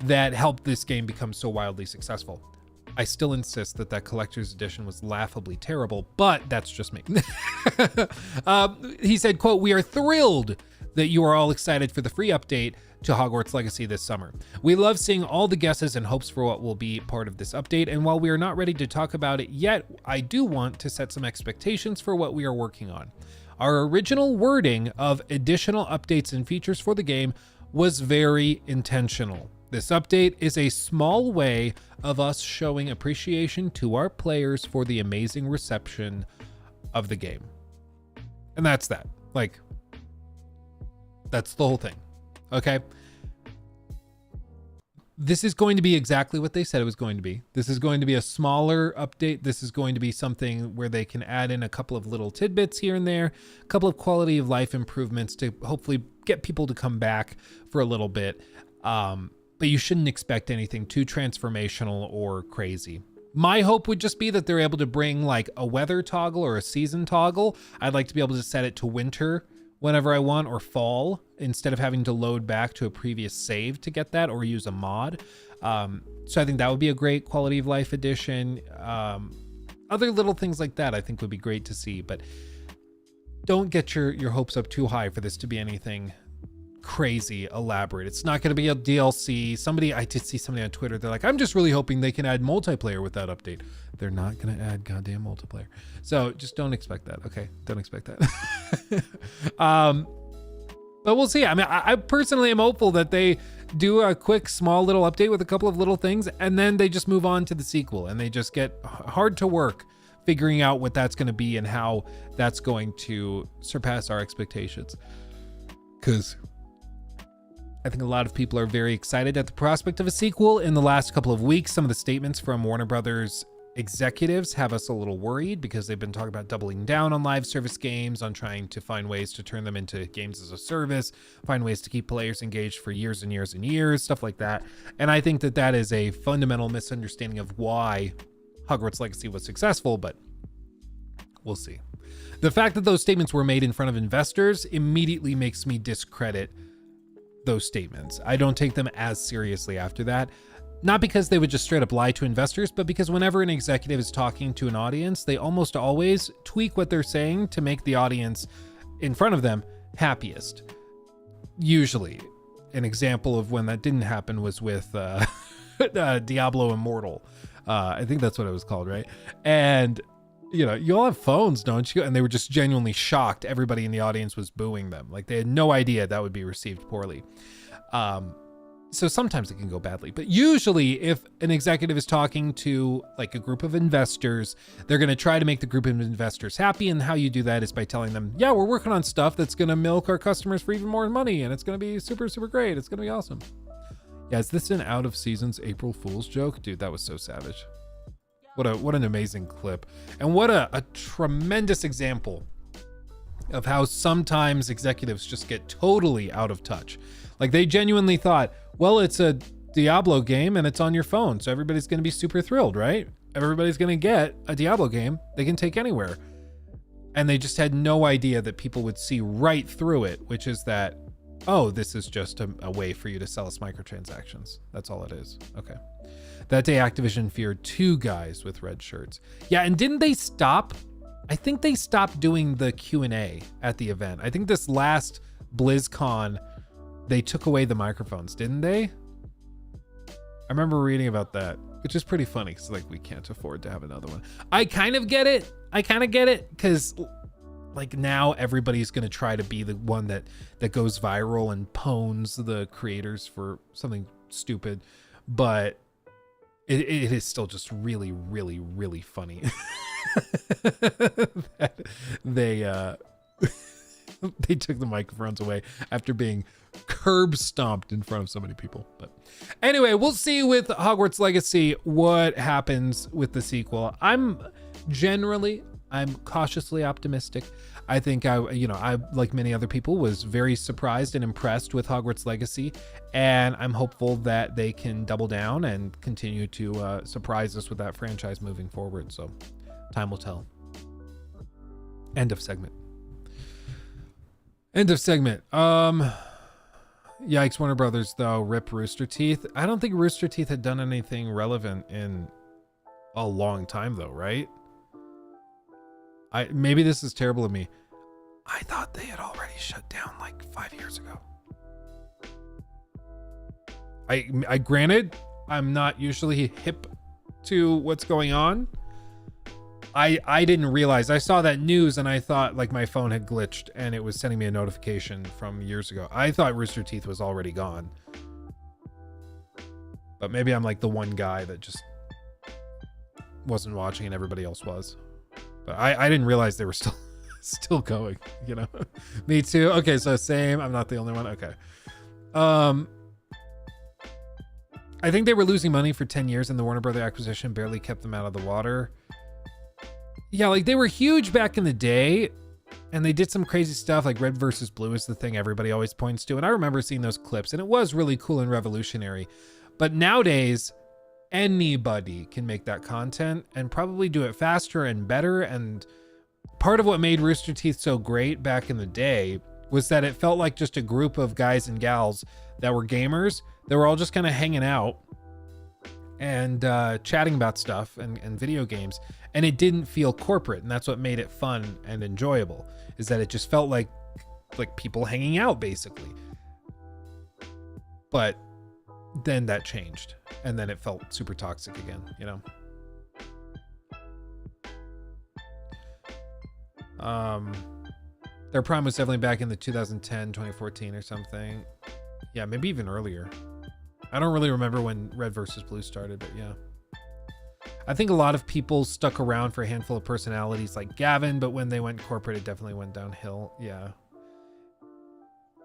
D: that helped this game become so wildly successful. I still insist that that collector's edition was laughably terrible, but that's just me. He said, quote, "We are thrilled that you are all excited for the free update to Hogwarts Legacy this summer. We love seeing all the guesses and hopes for what will be part of this update, and while we are not ready to talk about it yet, I do want to set some expectations for what we are working on. Our original wording of additional updates and features for the game was very intentional. This update is a small way of us showing appreciation to our players for the amazing reception of the game." And that's that. Like, that's the whole thing. Okay. This is going to be exactly what they said it was going to be. This is going to be a smaller update. This is going to be something where they can add in a couple of little tidbits here and there, a couple of quality of life improvements to hopefully get people to come back for a little bit. But you shouldn't expect anything too transformational or crazy. My hope would just be that they're able to bring like a weather toggle or a season toggle. I'd like to be able to set it to winter whenever I want, or fall, instead of having to load back to a previous save to get that, or use a mod. So I think that would be a great quality of life addition. Other little things like that I think would be great to see, but don't get your hopes up too high for this to be anything crazy elaborate. It's not going to be a DLC. I did see somebody on Twitter, they're like, I'm just really hoping they can add multiplayer with that update. They're not going to add goddamn multiplayer. So just don't expect that. Okay. Don't expect that. But we'll see. I mean, I personally am hopeful that they do a quick, small little update with a couple of little things, and then they just move on to the sequel, and they just get hard to work figuring out what that's going to be and how that's going to surpass our expectations. Because I think a lot of people are very excited at the prospect of a sequel. In the last couple of weeks, some of the statements from Warner Brothers executives have us a little worried, because they've been talking about doubling down on live service games, on trying to find ways to turn them into games as a service, find ways to keep players engaged for years and years and years, stuff like that. And I think that that is a fundamental misunderstanding of why Hogwarts Legacy was successful, but we'll see. The fact that those statements were made in front of investors immediately makes me discredit those statements. I don't take them as seriously after that. Not because they would just straight up lie to investors, but because whenever an executive is talking to an audience, they almost always tweak what they're saying to make the audience in front of them happiest. Usually. An example of when that didn't happen was with Diablo Immortal. I think that's what it was called, right? And you know, you all have phones, don't you? And they were just genuinely shocked. Everybody in the audience was booing them. Like, they had no idea that would be received poorly. so sometimes it can go badly, but usually if an executive is talking to like a group of investors, they're going to try to make the group of investors happy. And how you do that is by telling them, yeah, we're working on stuff that's going to milk our customers for even more money. And it's going to be super, super great. It's going to be awesome. Yeah. Is this an out of seasons April Fool's joke? Dude, that was so savage. What an amazing clip. And what a tremendous example of how sometimes executives just get totally out of touch. Like they genuinely thought, well, it's a Diablo game and it's on your phone, so everybody's going to be super thrilled, right? Everybody's going to get a Diablo game they can take anywhere. And they just had no idea that people would see right through it, which is that, oh, this is just a way for you to sell us microtransactions. That's all it is. Okay. That day, Activision feared 2 guys with red shirts. Yeah, and didn't they stop? I think they stopped doing the Q&A at the event. I think this last BlizzCon, they took away the microphones, didn't they? I remember reading about that, which is pretty funny because like we can't afford to have another one. I kind of get it. Because like now everybody's going to try to be the one that goes viral and pwns the creators for something stupid. But it is still just really, really, really funny that they took the microphones away after being curb stomped in front of so many people. But anyway, we'll see with Hogwarts Legacy what happens with the sequel. I'm cautiously optimistic. I think I like many other people was very surprised and impressed with Hogwarts Legacy, and I'm hopeful that they can double down and continue to surprise us with that franchise moving forward. So time will tell. End of segment. Yikes, Warner Brothers, though. Rip Rooster Teeth. I don't think Rooster Teeth had done anything relevant in a long time, though, right? Maybe this is terrible of me. I thought they had already shut down like 5 years ago. I granted, I'm not usually hip to what's going on. I didn't realize. I saw that news and I thought like my phone had glitched and it was sending me a notification from years ago. I thought Rooster Teeth was already gone. But maybe I'm like the one guy that just wasn't watching and everybody else was. But I didn't realize they were still going, you know. Me too. Okay, so same. I'm not the only one. Okay. I think they were losing money for 10 years and the Warner Brother acquisition barely kept them out of the water. Yeah, like they were huge back in the day and they did some crazy stuff like Red versus Blue is the thing everybody always points to. And I remember seeing those clips and it was really cool and revolutionary. But nowadays, anybody can make that content and probably do it faster and better. And part of what made Rooster Teeth so great back in the day was that it felt like just a group of guys and gals that were gamers. They were all just kind of hanging out and chatting about stuff and video games. And it didn't feel corporate. And that's what made it fun and enjoyable, is that it just felt like people hanging out basically. But then that changed and then it felt super toxic again, you know? Their prime was definitely back in the 2010, 2014 or something. Yeah, maybe even earlier. I don't really remember when Red versus Blue started, but yeah. I think a lot of people stuck around for a handful of personalities like Gavin, but when they went corporate, it definitely went downhill. Yeah.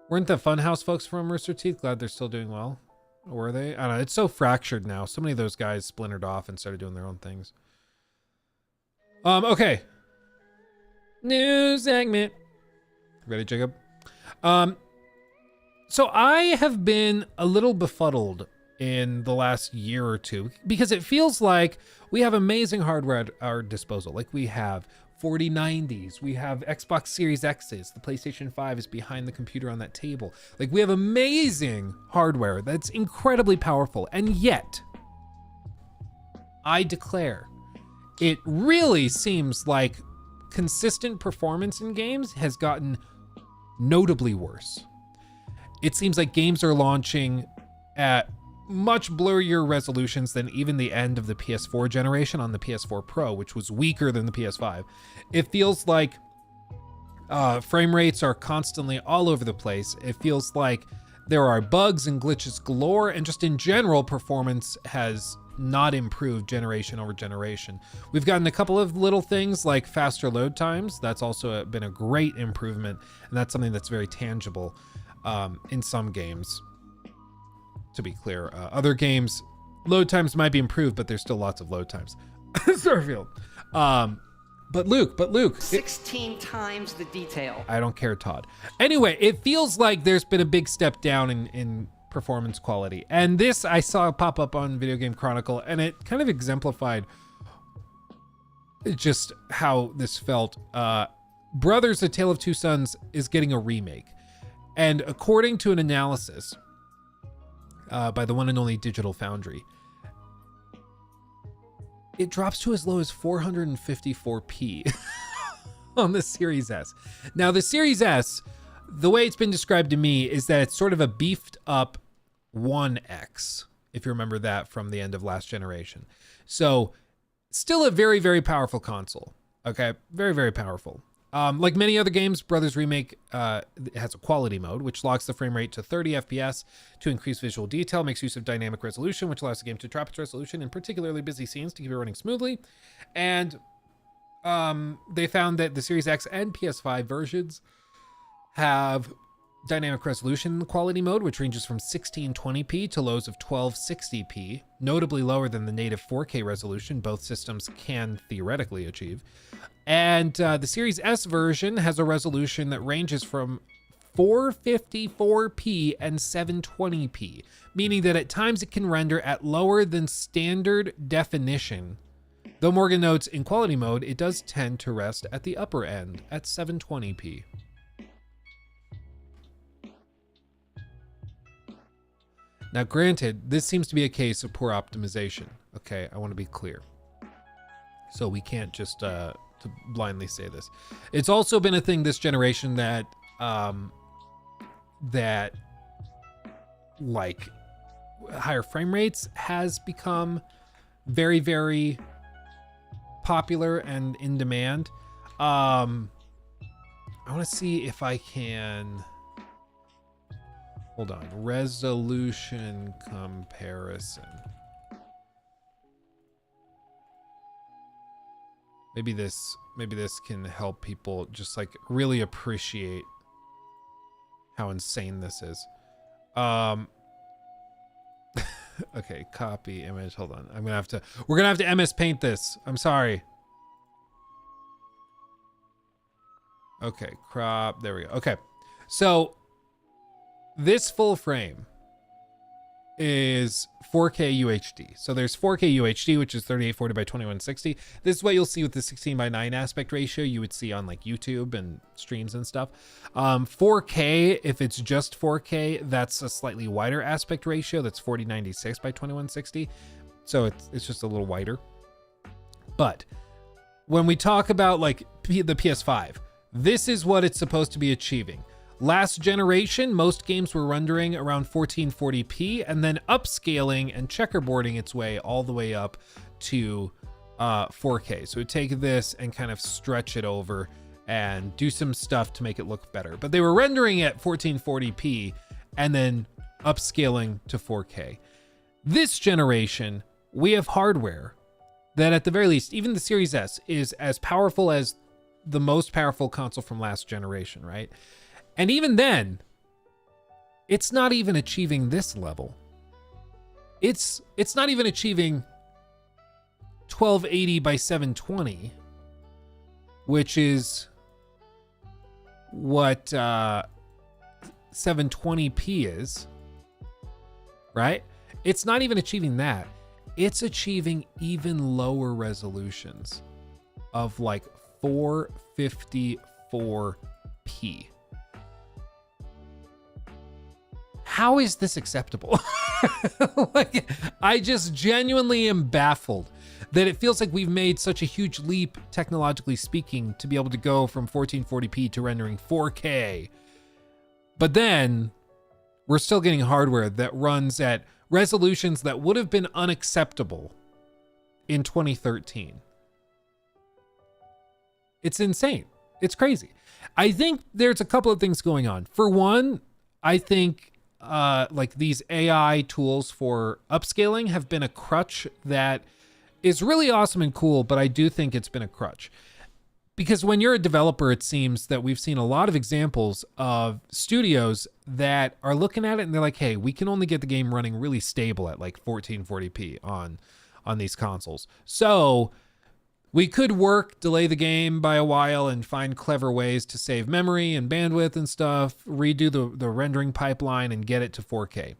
D: Weren't the Funhouse folks from Rooster Teeth glad they're still doing well? Or were they? I don't know. It's so fractured now. So many of those guys splintered off and started doing their own things. Okay. New segment. Ready, Jacob? So I have been a little befuddled in the last year or two because it feels like we have amazing hardware at our disposal. Like we have 4090s, we have Xbox Series X's, the PlayStation 5 is behind the computer on that table. Like we have amazing hardware that's incredibly powerful, and yet I declare it really seems like consistent performance in games has gotten notably worse. It seems like games are launching at much blurrier resolutions than even the end of the PS4 generation on the PS4 Pro, which was weaker than the PS5. It feels like frame rates are constantly all over the place. It feels like There are bugs and glitches galore, and just in general, performance has not improved generation over generation. We've gotten a couple of little things like faster load times. That's also been a great improvement, and that's something that's very tangible in some games, to be clear. Other games, load times might be improved, but there's still lots of load times. Starfield. But Luke.
A: 16 times the detail.
D: I don't care, Todd. Anyway, it feels like there's been a big step down in performance quality. And this I saw pop up on Video Game Chronicle, and it kind of exemplified just how this felt. Brothers: A Tale of Two Sons is getting a remake. And according to an analysis by the one and only Digital Foundry, it drops to as low as 454p on the Series S. Now, the Series S, the way it's been described to me is that it's sort of a beefed up 1X, if you remember that from the end of last generation. So, still a very, very powerful console. Okay, very, very powerful. Like many other games, Brothers Remake has a quality mode, which locks the frame rate to 30 FPS to increase visual detail, makes use of dynamic resolution, which allows the game to drop its resolution in particularly busy scenes to keep it running smoothly. And they found that the Series X and PS5 versions have dynamic resolution in the quality mode, which ranges from 1620p to lows of 1260p, notably lower than the native 4K resolution both systems can theoretically achieve. And the Series S version has a resolution that ranges from 454p and 720p, meaning that at times it can render at lower than standard definition. Though Morgan notes in quality mode, it does tend to rest at the upper end at 720p. Now, granted, this seems to be a case of poor optimization. Okay, I want to be clear. So we can't just to blindly say this. It's also been a thing this generation that like higher frame rates has become very, very popular and in demand. I want to see if I can, hold on, resolution comparison. Maybe this can help people just like really appreciate how insane this is. Okay, copy image. Hold on. We're gonna have to MS Paint this. I'm sorry. Okay, crop. There we go. Okay. So this full frame is 4K UHD. So there's 4K UHD, which is 3840 by 2160. This is what you'll see with the 16:9 aspect ratio you would see on like YouTube and streams and stuff. 4K, if it's just 4K, that's a slightly wider aspect ratio. That's 4096 by 2160. So it's just a little wider. But when we talk about like the PS5, this is what it's supposed to be achieving. Last generation, most games were rendering around 1440p and then upscaling and checkerboarding its way all the way up to 4K. So take this and kind of stretch it over and do some stuff to make it look better. But they were rendering at 1440p and then upscaling to 4K. This generation, we have hardware that at the very least, even the Series S is as powerful as the most powerful console from last generation, right? And even then, it's not even achieving this level. It's not even achieving 1280 by 720, which is what 720p is, right? It's not even achieving that. It's achieving even lower resolutions of like 454p. How is this acceptable? Like, I just genuinely am baffled that it feels like we've made such a huge leap, technologically speaking, to be able to go from 1440p to rendering 4K. But then we're still getting hardware that runs at resolutions that would have been unacceptable in 2013. It's insane. It's crazy. I think there's a couple of things going on. For one, I think like these AI tools for upscaling have been a crutch that is really awesome and cool, but I do think it's been a crutch. Because when you're a developer, it seems that we've seen a lot of examples of studios that are looking at it and they're like, hey, we can only get the game running really stable at like 1440p on these consoles. So we could delay the game by a while and find clever ways to save memory and bandwidth and stuff, redo the rendering pipeline and get it to 4K.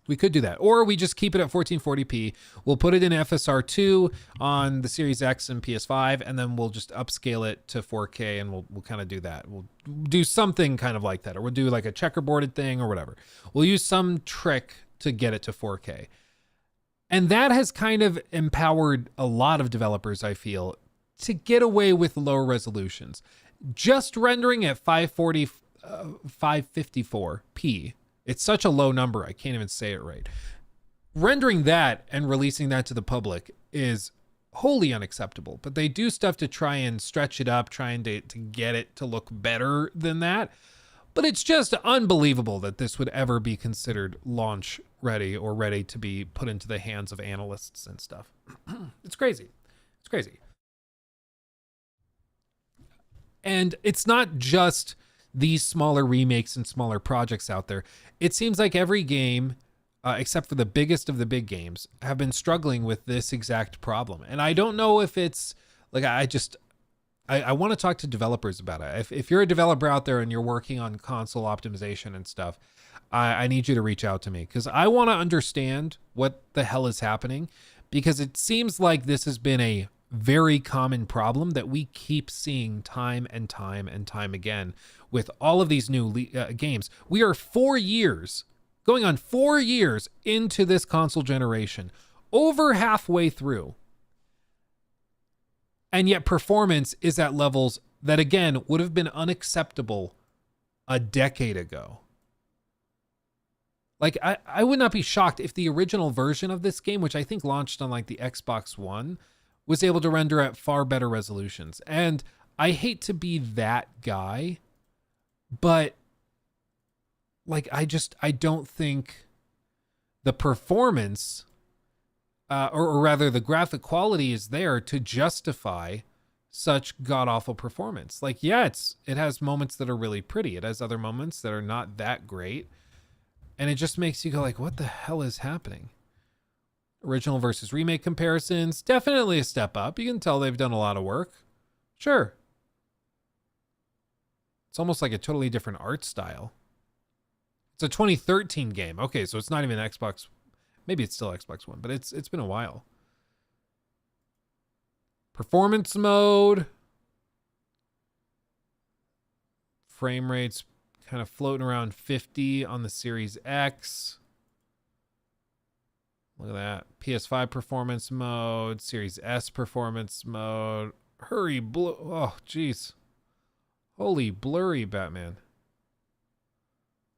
D: We could do that. Or we just keep it at 1440p. We'll put it in FSR2 on the Series X and PS5, and then we'll just upscale it to 4K, and we'll kind of do that. We'll do something kind of like that, or we'll do like a checkerboarded thing or whatever. We'll use some trick to get it to 4K. And that has kind of empowered a lot of developers, I feel, to get away with lower resolutions. Just rendering at 554p. It's such a low number, I can't even say it right. Rendering that and releasing that to the public is wholly unacceptable. But they do stuff to try and stretch it up, trying to get it to look better than that. But it's just unbelievable that this would ever be considered launch ready or ready to be put into the hands of analysts and stuff. It's crazy. It's crazy. And it's not just these smaller remakes and smaller projects out there. It seems like every game, except for the biggest of the big games, have been struggling with this exact problem. And I don't know if it's like, I want to talk to developers about it. If you're a developer out there and you're working on console optimization and stuff, I need you to reach out to me because I want to understand what the hell is happening, because it seems like this has been a very common problem that we keep seeing time and time and time again with all of these new games. We are 4 years, going on 4 years into this console generation, over halfway through. And yet performance is at levels that, again, would have been unacceptable a decade ago. Like, I would not be shocked if the original version of this game, which I think launched on like the Xbox One, was able to render at far better resolutions. And I hate to be that guy, but like, I don't think the performance, or rather the graphic quality is there to justify such god-awful performance. Like, yeah, it has moments that are really pretty. It has other moments that are not that great. And it just makes you go like, what the hell is happening? Original versus remake comparisons, definitely a step up. You can tell they've done a lot of work. Sure. It's almost like a totally different art style. It's a 2013 game. Okay, so it's not even Xbox. Maybe it's still Xbox One, but it's been a while. Performance mode. Frame rates kind of floating around 50 on the Series X. Look at that. PS5 performance mode, Series S performance mode. Oh, jeez. Holy blurry Batman.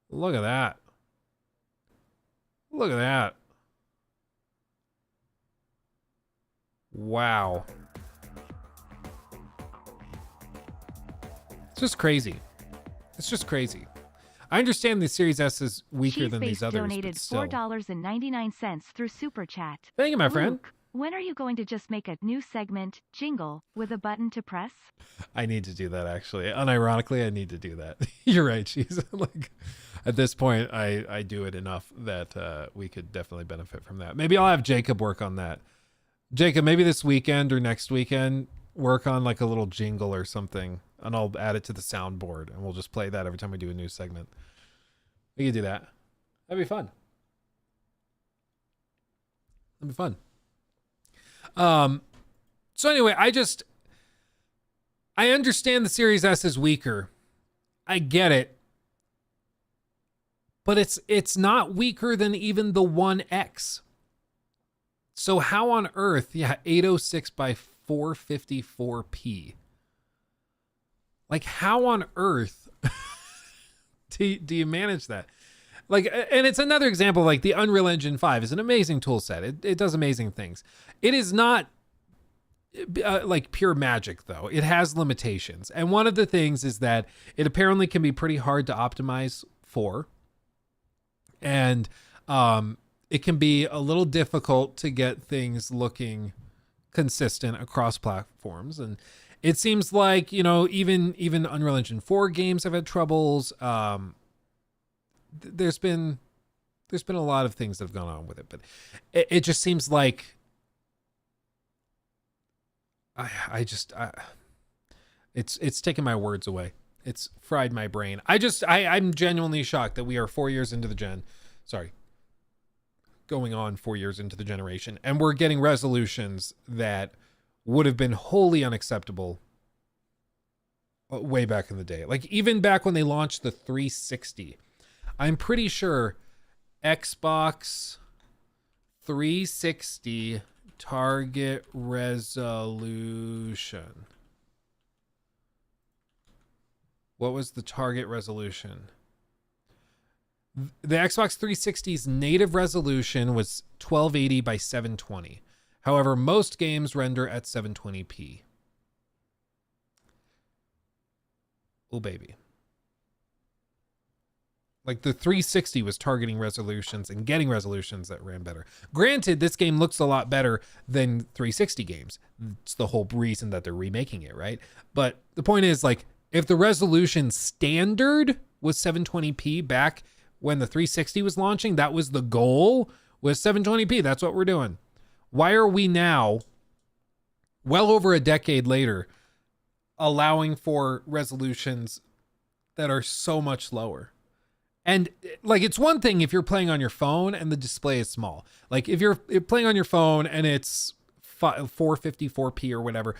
D: Look at that. Look at that. Wow. It's just crazy. It's just crazy. I understand the Series S is weaker than these others,
E: donated
D: but still.
E: $4.99 through Super Chat.
D: Thank you, my friend.
E: Luke, when are you going to just make a new segment, jingle, with a button to press?
D: I need to do that, actually. Unironically, I need to do that. You're right. She's like, at this point, I do it enough that we could definitely benefit from that. Maybe I'll have Jacob work on that. Jacob, maybe this weekend or next weekend, work on like a little jingle or something, and I'll add it to the soundboard, and we'll just play that every time we do a new segment. We could do that. That'd be fun. That'd be fun. So anyway, I understand the Series S is weaker. I get it. But it's not weaker than even the One X. So how on earth, 806 by 454p. Like, how on earth do you manage that? Like, and it's another example, like the Unreal Engine 5 is an amazing tool set. It does amazing things. It is not like pure magic, though. It has limitations. And one of the things is that it apparently can be pretty hard to optimize for. And it can be a little difficult to get things looking consistent across platforms. And it seems like, even Unreal Engine 4 games have had troubles. There's been a lot of things that have gone on with it, but it just seems like it's taken my words away. It's fried my brain. I'm genuinely shocked that we are 4 years into the gen. Sorry. Going on 4 years into the generation, and we're getting resolutions that would have been wholly unacceptable way back in the day. Like even back when they launched the 360, I'm pretty sure Xbox 360 target resolution. What was the target resolution? The Xbox 360's native resolution was 1280 by 720. However, most games render at 720p. Oh, baby. Like the 360 was targeting resolutions and getting resolutions that ran better. Granted, this game looks a lot better than 360 games. It's the whole reason that they're remaking it, right? But the point is, like, if the resolution standard was 720p back when the 360 was launching, that was the goal, was 720p. That's what we're doing. Why are we now, well over a decade later, allowing for resolutions that are so much lower? And like, it's one thing if you're playing on your phone and the display is small. Like if you're playing on your phone and it's 454p or whatever,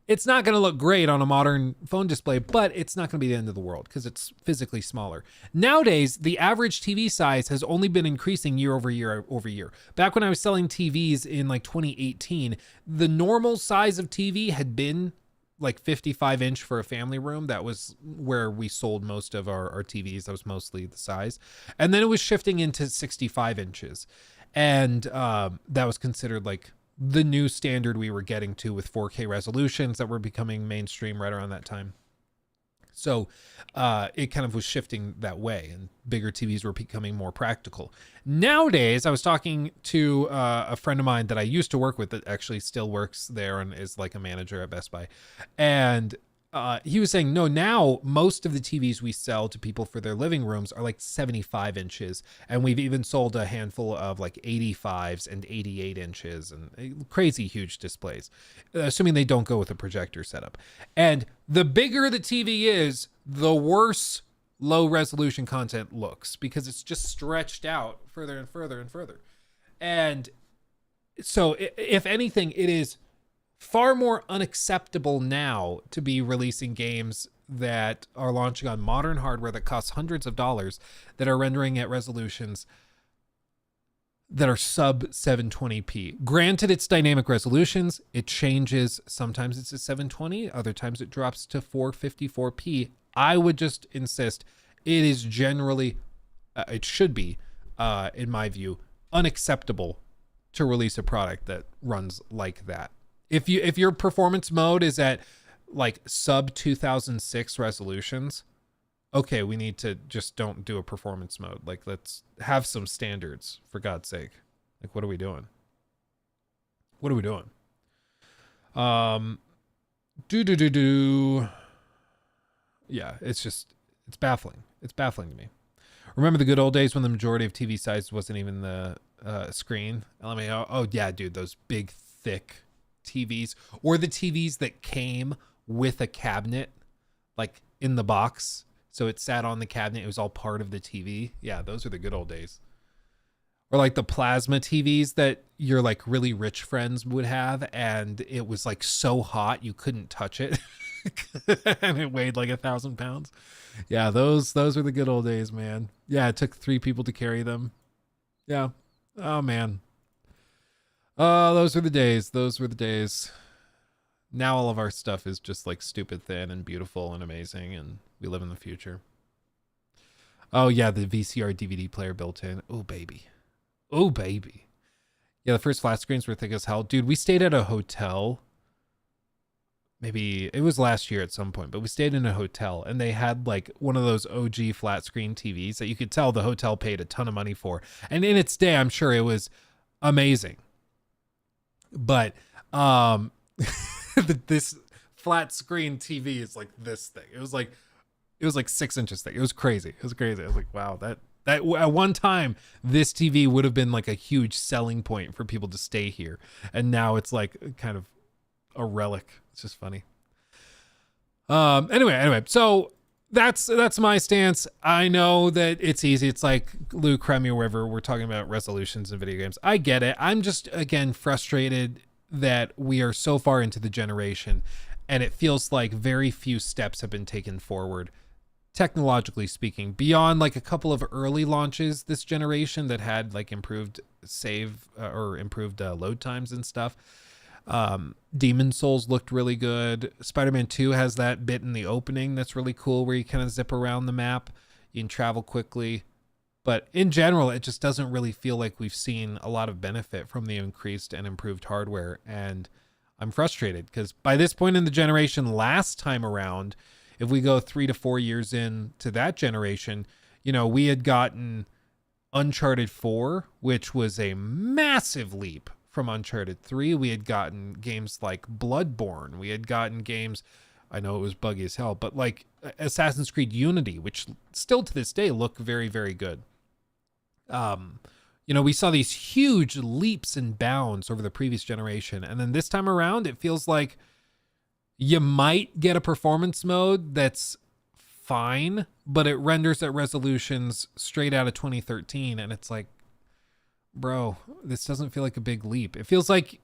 D: it's not going to look great on a modern phone display, but it's not going to be the end of the world because it's physically smaller. Nowadays, the average TV size has only been increasing year over year over year. Back when I was selling TVs in like 2018, the normal size of TV had been like 55-inch for a family room. That was where we sold most of our TVs. That was mostly the size. And then it was shifting into 65 inches. And that was considered like the new standard we were getting to with 4K resolutions that were becoming mainstream right around that time. So it kind of was shifting that way, and bigger TVs were becoming more practical. Nowadays, I was talking to a friend of mine that I used to work with that actually still works there and is like a manager at Best Buy. And he was saying, no, now most of the TVs we sell to people for their living rooms are like 75 inches. And we've even sold a handful of like 85s and 88 inches and crazy huge displays, assuming they don't go with a projector setup. And the bigger the TV is, the worse low resolution content looks because it's just stretched out further and further and further. And so if anything, it is far more unacceptable now to be releasing games that are launching on modern hardware that costs hundreds of dollars, that are rendering at resolutions that are sub 720p. Granted, it's dynamic resolutions. It changes. Sometimes it's a 720. Other times it drops to 454p. I would just insist it is generally, it should be, in my view, unacceptable to release a product that runs like that. If your performance mode is at like sub 2006 resolutions, okay, we need to just don't do a performance mode. Like, let's have some standards, for God's sake. Like, what are we doing? What are we doing? Yeah, it's baffling. It's baffling to me. Remember the good old days when the majority of TV size wasn't even the screen? Oh yeah, dude, those big, thick TVs, or the TVs that came with a cabinet, like in the box. So it sat on the cabinet. It was all part of the TV. Yeah, those are the good old days. Or like the plasma TVs that your like really rich friends would have, and it was like so hot you couldn't touch it. And it weighed like 1,000 pounds. Yeah, those are the good old days, man. Yeah, it took 3 people to carry them. Yeah. Oh man. Oh, those were the days. Those were the days. Now all of our stuff is just like stupid thin and beautiful and amazing, and we live in the future. Oh yeah, the VCR DVD player built in. Oh baby. Oh baby. Yeah, the first flat screens were thick as hell. Dude, we stayed at a hotel maybe it was last year at some point, but we stayed in a hotel and they had like one of those OG flat screen TVs that you could tell the hotel paid a ton of money for. And in its day, I'm sure it was amazing. But this flat screen TV is like this thing. It was like 6 inches thick. It was crazy. It was crazy. I was like, wow, that at one time this TV would have been like a huge selling point for people to stay here. And now it's like kind of a relic. It's just funny. Anyway, so that's my stance. I know that it's easy. It's like Lou Creme or whatever. We're talking about resolutions in video games. I get it. I'm just, again, frustrated that we are so far into the generation and it feels like very few steps have been taken forward, technologically speaking, beyond like a couple of early launches this generation that had like improved improved load times and stuff. Demon's Souls looked really good. Spider-Man 2 has that bit in the opening that's really cool where you kind of zip around the map. You can travel quickly. But in general, it just doesn't really feel like we've seen a lot of benefit from the increased and improved hardware. And I'm frustrated because by this point in the generation, last time around, if we go 3 to 4 years into that generation, we had gotten Uncharted 4, which was a massive leap from Uncharted 3. We had gotten games like Bloodborne. We had gotten games, I know it was buggy as hell, but like Assassin's Creed Unity, which still to this day look very, very good. We saw these huge leaps and bounds over the previous generation. And then this time around, it feels like you might get a performance mode that's fine, but it renders at resolutions straight out of 2013. And it's like, bro, this doesn't feel like a big leap. It feels like,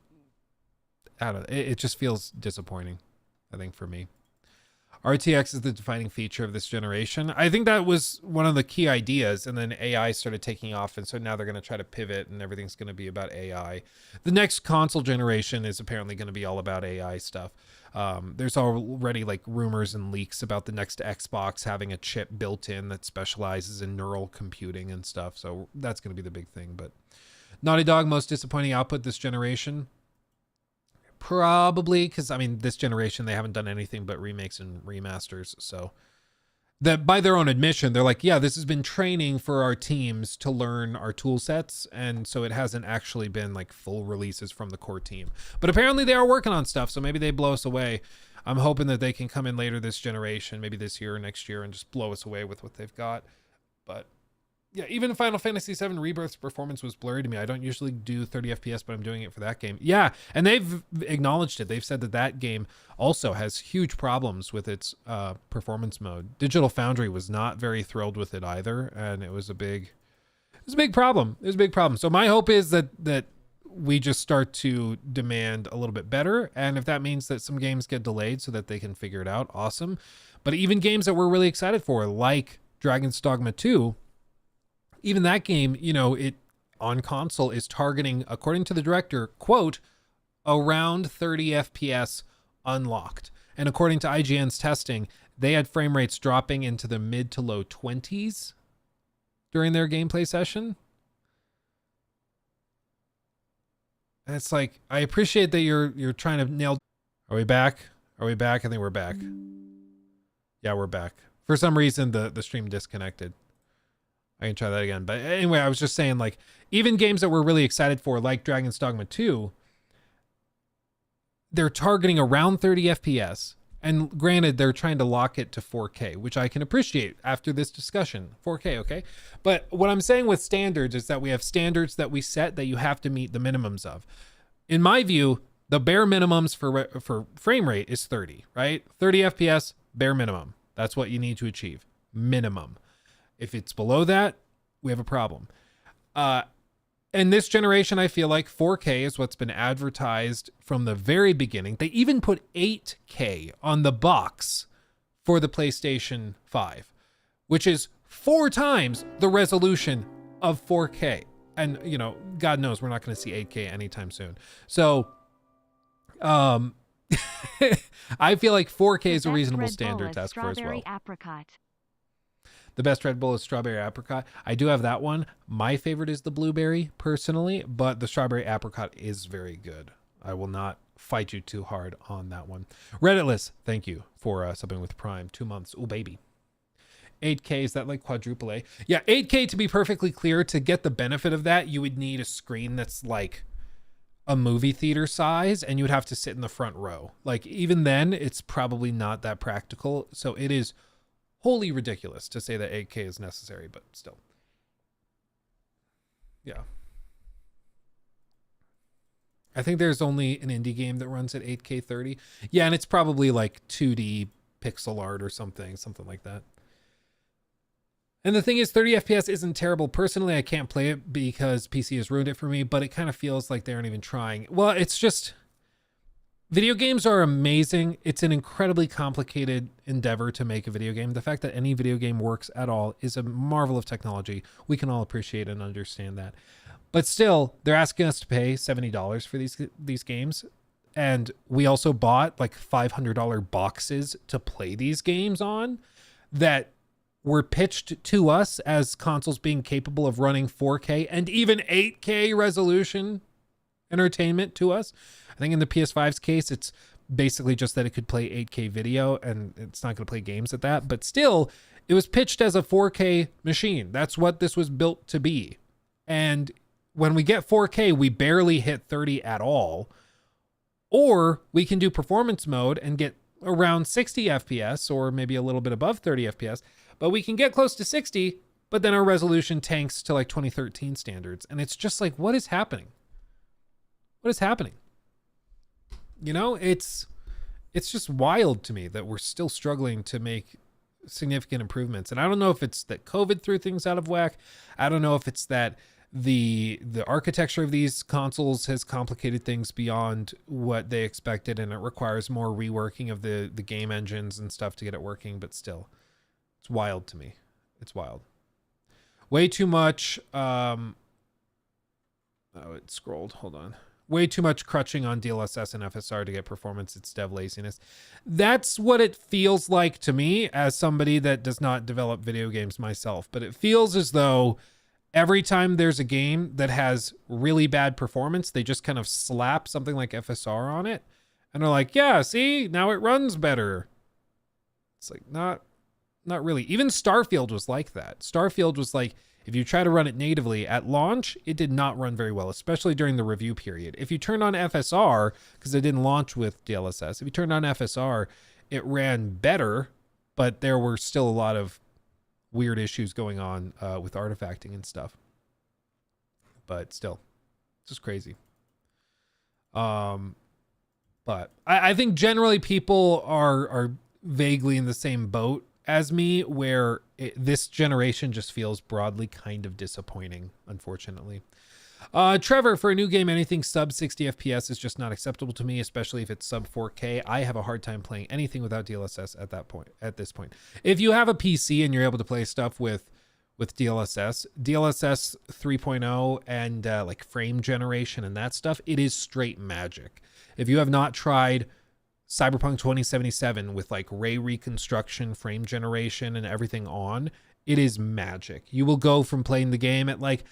D: I don't know, it just feels disappointing, I think, for me. RTX is the defining feature of this generation. I think that was one of the key ideas, and then AI started taking off, and so now they're going to try to pivot, and everything's going to be about AI. The next console generation is apparently going to be all about AI stuff. There's already like rumors and leaks about the next Xbox having a chip built in that specializes in neural computing and stuff, so that's going to be the big thing. But Naughty Dog, most disappointing output this generation? Probably, because I mean, this generation they haven't done anything but remakes and remasters. So that, by their own admission, they're like, yeah, this has been training for our teams to learn our tool sets, and so it hasn't actually been like full releases from the core team. But apparently they are working on stuff, so maybe they blow us away. I'm hoping that they can come in later this generation, maybe this year or next year, and just blow us away with what they've got. But yeah, even Final Fantasy VII Rebirth's performance was blurry to me. I don't usually do 30 FPS, but I'm doing it for that game. Yeah, and they've acknowledged it. They've said that that game also has huge problems with its performance mode. Digital Foundry was not very thrilled with it either, and it was a big problem. It was a big problem. So my hope is that we just start to demand a little bit better, and if that means that some games get delayed so that they can figure it out, awesome. But even games that we're really excited for, like Dragon's Dogma 2, even that game, it on console is targeting, according to the director, quote, around 30 FPS unlocked. And according to IGN's testing, they had frame rates dropping into the mid to low 20s during their gameplay session. And it's like, I appreciate that you're trying to nail. Are we back? I think we're back. Yeah, we're back. For some reason, the stream disconnected. I can try that again. But anyway, I was just saying, like, even games that we're really excited for, like Dragon's Dogma 2, they're targeting around 30 FPS. And granted, they're trying to lock it to 4K, which I can appreciate after this discussion. 4K, okay? But what I'm saying with standards is that we have standards that we set that you have to meet the minimums of. In my view, the bare minimums for frame rate is 30, right? 30 FPS, bare minimum. That's what you need to achieve. Minimum. If it's below that, we have a problem. In this generation, I feel like 4K is what's been advertised from the very beginning. They even put 8K on the box for the PlayStation 5, which is 4 times the resolution of 4K. And, God knows we're not going to see 8K anytime soon. So, I feel like 4K is a reasonable standard to ask for as well.
E: Apricot.
D: The best Red Bull is strawberry apricot. I do have that one. My favorite is the blueberry, personally, but the strawberry apricot is very good. I will not fight you too hard on that one. Redditless, thank you for subbing with Prime. 2 months. Oh, baby. 8K, is that like quadruple A? Yeah, 8K, to be perfectly clear, to get the benefit of that, you would need a screen that's like a movie theater size, and you would have to sit in the front row. Like, even then, it's probably not that practical. So it is wholly ridiculous to say that 8K is necessary, but still. Yeah. I think there's only an indie game that runs at 8K 30. Yeah, and it's probably like 2D pixel art or something like that. And the thing is, 30 FPS isn't terrible. Personally, I can't play it because PC has ruined it for me, but it kind of feels like they aren't even trying. Well, it's just, video games are amazing. It's an incredibly complicated endeavor to make a video game. The fact that any video game works at all is a marvel of technology. We can all appreciate and understand that. But still, they're asking us to pay $70 for these games. And we also bought like $500 boxes to play these games on that were pitched to us as consoles being capable of running 4K and even 8K resolution entertainment to us. I think in the PS5's case, it's basically just that it could play 8K video and it's not going to play games at that. But still, it was pitched as a 4K machine. That's what this was built to be. And when we get 4K, we barely hit 30 at all. Or we can do performance mode and get around 60 FPS or maybe a little bit above 30 FPS. But we can get close to 60, but then our resolution tanks to like 2013 standards. And it's just like, what is happening? What is happening? You know, it's just wild to me that we're still struggling to make significant improvements. And I don't know if it's that COVID threw things out of whack. I don't know if it's that the architecture of these consoles has complicated things beyond what they expected, and it requires more reworking of the game engines and stuff to get it working. But still, it's wild to me. It's wild. Way too much. Oh, it scrolled. Hold on. Way too much crutching on DLSS and FSR to get performance. It's dev laziness. That's what it feels like to me as somebody that does not develop video games myself. But it feels as though every time there's a game that has really bad performance, they just kind of slap something like FSR on it. And they're like, yeah, see, now it runs better. It's like, not really. Even Starfield was like that. Starfield was like, if you try to run it natively at launch, it did not run very well, especially during the review period. If you turned on FSR, because it didn't launch with DLSS, if you turned on FSR, it ran better, but there were still a lot of weird issues going on with artifacting and stuff. But still, it's just crazy. But I think generally people are vaguely in the same boat as me, where this generation just feels broadly kind of disappointing, unfortunately. Trevor, for a new game, anything sub 60 FPS is just not acceptable to me, especially if it's sub 4K. I have a hard time playing anything without DLSS at this point. If you have a PC and you're able to play stuff with DLSS 3.0 and like frame generation and that stuff, it is straight magic. If you have not tried Cyberpunk 2077 with like ray reconstruction, frame generation, and everything on, it is magic. You will go from playing the game at like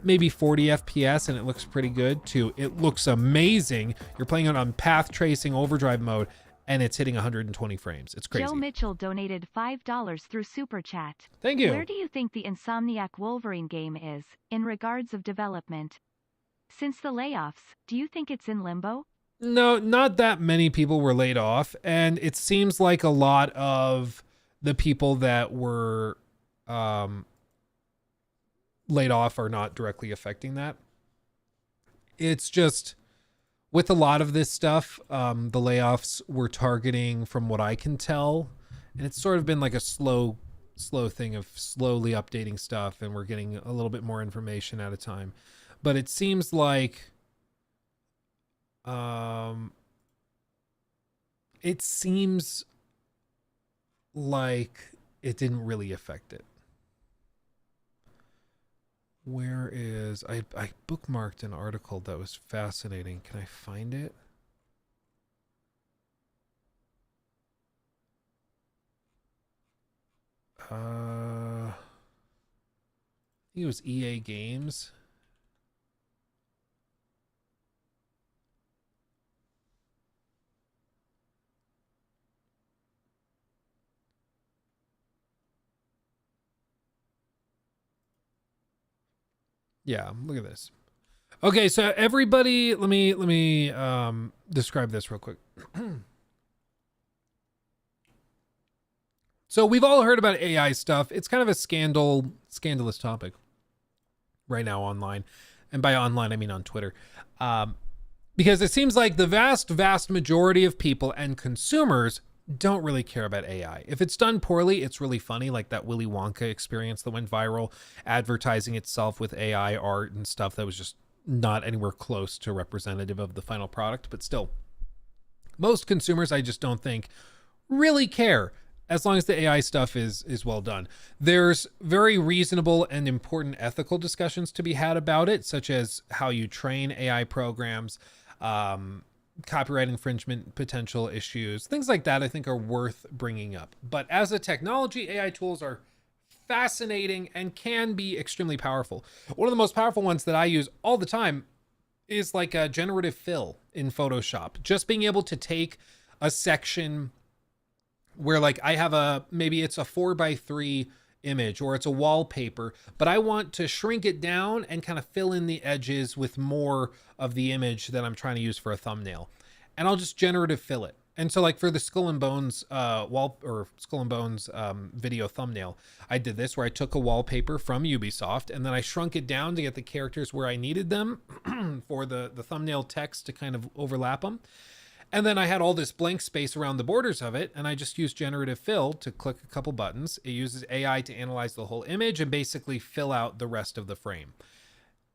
D: maybe 40 FPS and it looks pretty good to it looks amazing. You're playing it on path tracing overdrive mode and it's hitting 120 frames. It's crazy.
E: Joe Mitchell donated $5 through Super Chat.
D: Thank you.
E: Where do you think the Insomniac Wolverine game is in regards of development? Since the layoffs, do you think it's in limbo?
D: No, not that many people were laid off, and it seems like a lot of the people that were laid off are not directly affecting that. It's just with a lot of this stuff, the layoffs were targeting, from what I can tell, and it's sort of been like a slow thing of slowly updating stuff, and we're getting a little bit more information at a time. But it seems like it seems like it didn't really affect it. Where is I bookmarked an article that was fascinating. Can I find it? I think it was EA Games. Yeah, look at this. Okay, so everybody, let me describe this real quick. So we've all heard about AI stuff. It's kind of a scandalous topic right now online. And by online, I mean on Twitter. Because it seems like the vast majority of people and consumers don't really care about AI. If it's done poorly, it's really funny, like that Willy Wonka experience that went viral, advertising itself with AI art and stuff that was just not anywhere close to representative of the final product. But still, most consumers, I just don't think, really care as long as the AI stuff is well done. There's very reasonable and important ethical discussions to be had about it, such as how you train AI programs, copyright infringement potential issues, things like that I think are worth bringing up. But as a technology, AI tools are fascinating and can be extremely powerful. One of the most powerful ones that I use all the time is like a generative fill in Photoshop. Just being able to take a section where like I have maybe it's a 4:3 image or it's a wallpaper, but I want to shrink it down and kind of fill in the edges with more of the image that I'm trying to use for a thumbnail. And I'll just generative fill it. And so like for the Skull and Bones video thumbnail, I did this where I took a wallpaper from Ubisoft and then I shrunk it down to get the characters where I needed them for the thumbnail text to kind of overlap them. And then I had all this blank space around the borders of it, and I just used generative fill to click a couple buttons. It uses AI to analyze the whole image and basically fill out the rest of the frame.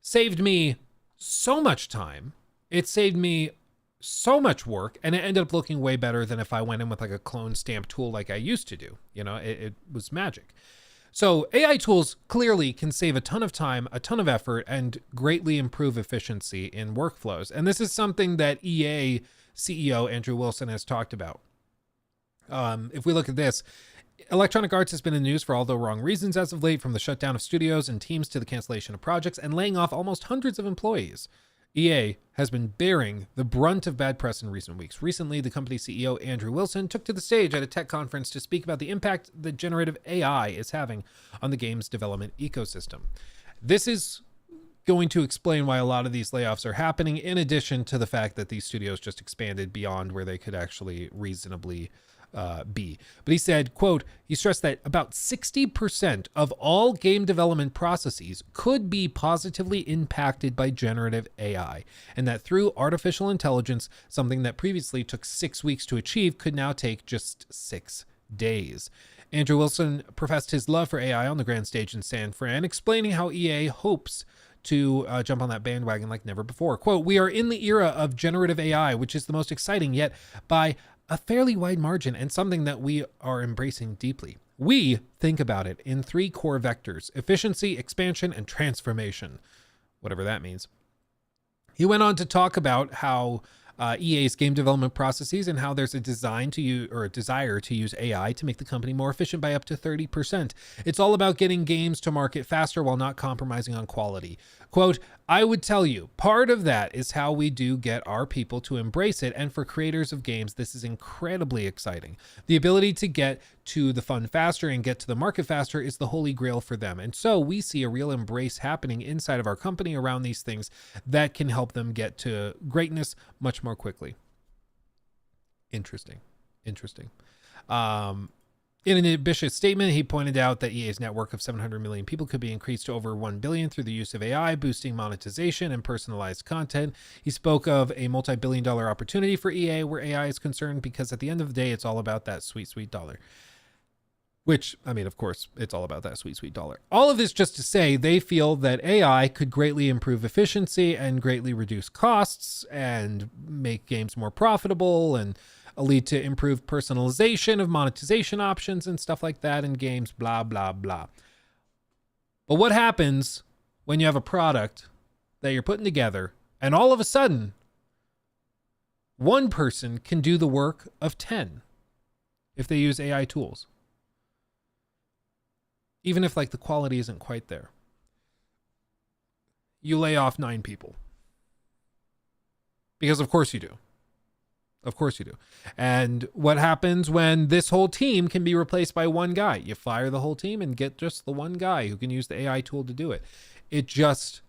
D: Saved me so much time. It saved me so much work, and it ended up looking way better than if I went in with like a clone stamp tool like I used to do. You know, it was magic. So AI tools clearly can save a ton of time, a ton of effort, and greatly improve efficiency in workflows. And this is something that EA CEO Andrew Wilson has talked about. If we look at this, Electronic Arts has been in the news for all the wrong reasons as of late, from the shutdown of studios and teams to the cancellation of projects and laying off almost hundreds of employees. EA has been bearing the brunt of bad press in recent weeks. Recently, the company CEO Andrew Wilson took to the stage at a tech conference to speak about the impact that generative AI is having on the games development ecosystem. This is going to explain why a lot of these layoffs are happening, in addition to the fact that these studios just expanded beyond where they could actually reasonably be. But he said, quote, he stressed that about 60% of all game development processes could be positively impacted by generative AI, and that through artificial intelligence, something that previously took 6 weeks to achieve could now take just 6 days. Andrew Wilson professed his love for AI on the grand stage in San Fran, explaining how EA hopes to jump on that bandwagon like never before. Quote, we are in the era of generative AI, which is the most exciting yet by a fairly wide margin and something that we are embracing deeply. We think about it in 3 core vectors: efficiency, expansion, and transformation, whatever that means. He went on to talk about how EA's game development processes and how there's a desire to use AI to make the company more efficient by up to 30%. It's all about getting games to market faster while not compromising on quality. Quote, I would tell you, part of that is how we do get our people to embrace it. And for creators of games, this is incredibly exciting. The ability to get to the fun faster and get to the market faster is the holy grail for them. And so we see a real embrace happening inside of our company around these things that can help them get to greatness much more quickly. Interesting. In an ambitious statement, he pointed out that EA's network of 700 million people could be increased to over 1 billion through the use of AI, boosting monetization and personalized content. He spoke of a multi-billion-dollar opportunity for EA where AI is concerned, because at the end of the day, it's all about that sweet, sweet dollar. Which, I mean, of course, it's all about that sweet, sweet dollar. All of this just to say they feel that AI could greatly improve efficiency and greatly reduce costs and make games more profitable, and lead to improved personalization of monetization options and stuff like that in games, blah, blah, blah. But what happens when you have a product that you're putting together and all of a sudden one person can do the work of 10 if they use AI tools? Even if like the quality isn't quite there. You lay off 9 people. Because of course you do. Of course you do. And what happens when this whole team can be replaced by one guy? You fire the whole team and get just the one guy who can use the AI tool to do it. It just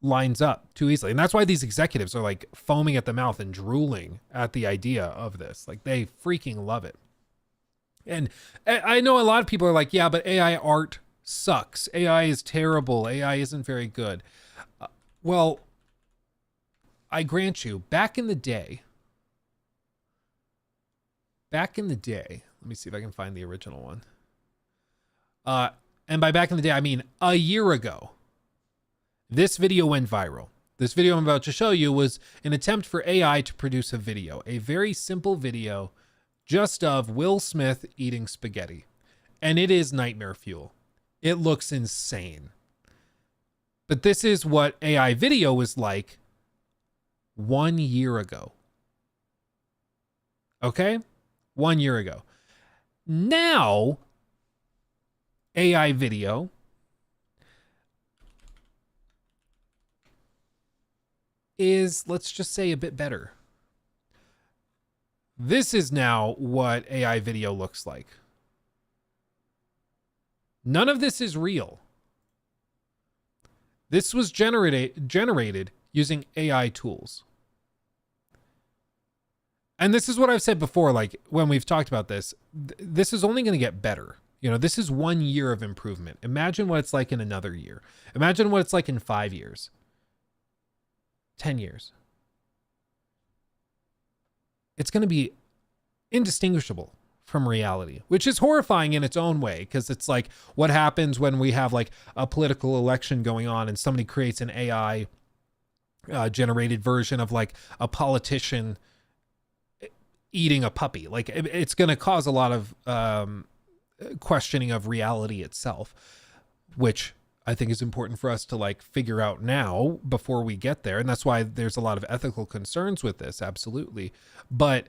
D: lines up too easily. And that's why these executives are like foaming at the mouth and drooling at the idea of this. Like they freaking love it. And I know a lot of people are like, yeah, but AI art sucks. AI is terrible. AI isn't very good. Well, I grant you, back in the day, let me see if I can find the original one. And by back in the day, I mean a year ago, this video went viral. This video I'm about to show you was an attempt for AI to produce a video, a very simple video just of Will Smith eating spaghetti. And it is nightmare fuel. It looks insane. But this is what AI video was like 1 year ago. Okay? 1 year ago. Now, AI video is, let's just say, a bit better. This is now what AI video looks like. None of this is real. This was generated using AI tools. And this is what I've said before, like when we've talked about this, this is only going to get better. You know, this is 1 year of improvement. Imagine what it's like in another year. Imagine what it's like in 5 years, 10 years. It's going to be indistinguishable from reality, which is horrifying in its own way, because it's like what happens when we have like a political election going on and somebody creates an AI generated version of like a politician eating a puppy. Like it's going to cause a lot of questioning of reality itself, which I think is important for us to like figure out now before we get there. And that's why there's a lot of ethical concerns with this. Absolutely. But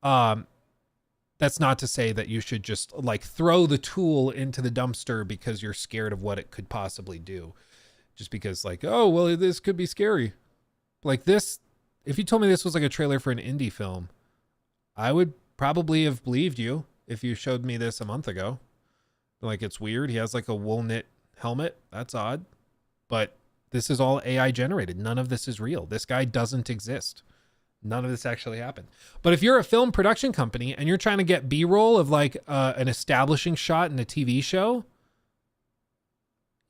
D: that's not to say that you should just like throw the tool into the dumpster because you're scared of what it could possibly do. Just because like, oh, well, this could be scary. Like this, if you told me this was like a trailer for an indie film, I would probably have believed you if you showed me this a month ago. Like, it's weird. He has like a wool knit helmet. That's odd. But this is all AI generated. None of this is real. This guy doesn't exist. None of this actually happened. But if you're a film production company and you're trying to get B-roll of like an establishing shot in a TV show,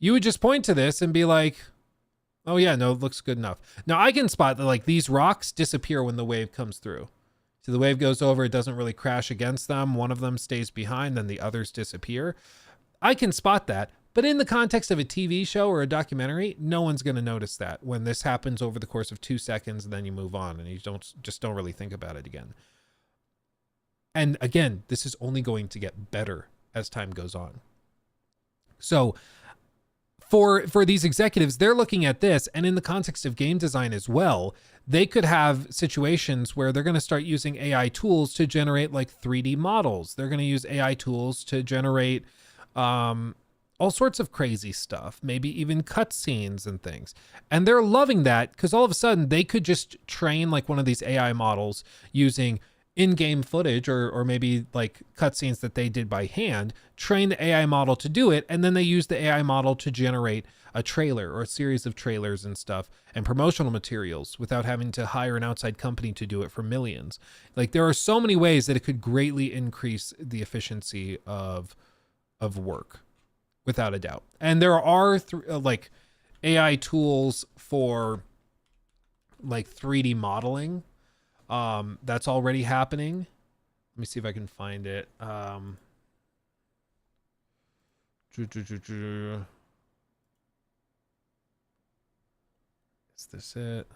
D: you would just point to this and be like, oh yeah, no, it looks good enough. Now I can spot that like these rocks disappear when the wave comes through. So the wave goes over, it doesn't really crash against them. One of them stays behind, then the others disappear. I can spot that. But in the context of a TV show or a documentary, no one's going to notice that when this happens over the course of 2 seconds and then you move on and you don't really think about it again. And again, this is only going to get better as time goes on. So for these executives, they're looking at this, and in the context of game design as well, they could have situations where they're going to start using AI tools to generate like 3D models. They're going to use AI tools to generate all sorts of crazy stuff, maybe even cutscenes and things. And they're loving that because all of a sudden they could just train like one of these AI models using in-game footage or maybe like cutscenes that they did by hand, train the AI model to do it, and then they use the AI model to generate a trailer or a series of trailers and stuff and promotional materials without having to hire an outside company to do it for millions. Like there are so many ways that it could greatly increase the efficiency of work, without a doubt. And there are like AI tools for like 3D modeling. That's already happening. Let me see if I can find it. Is this it?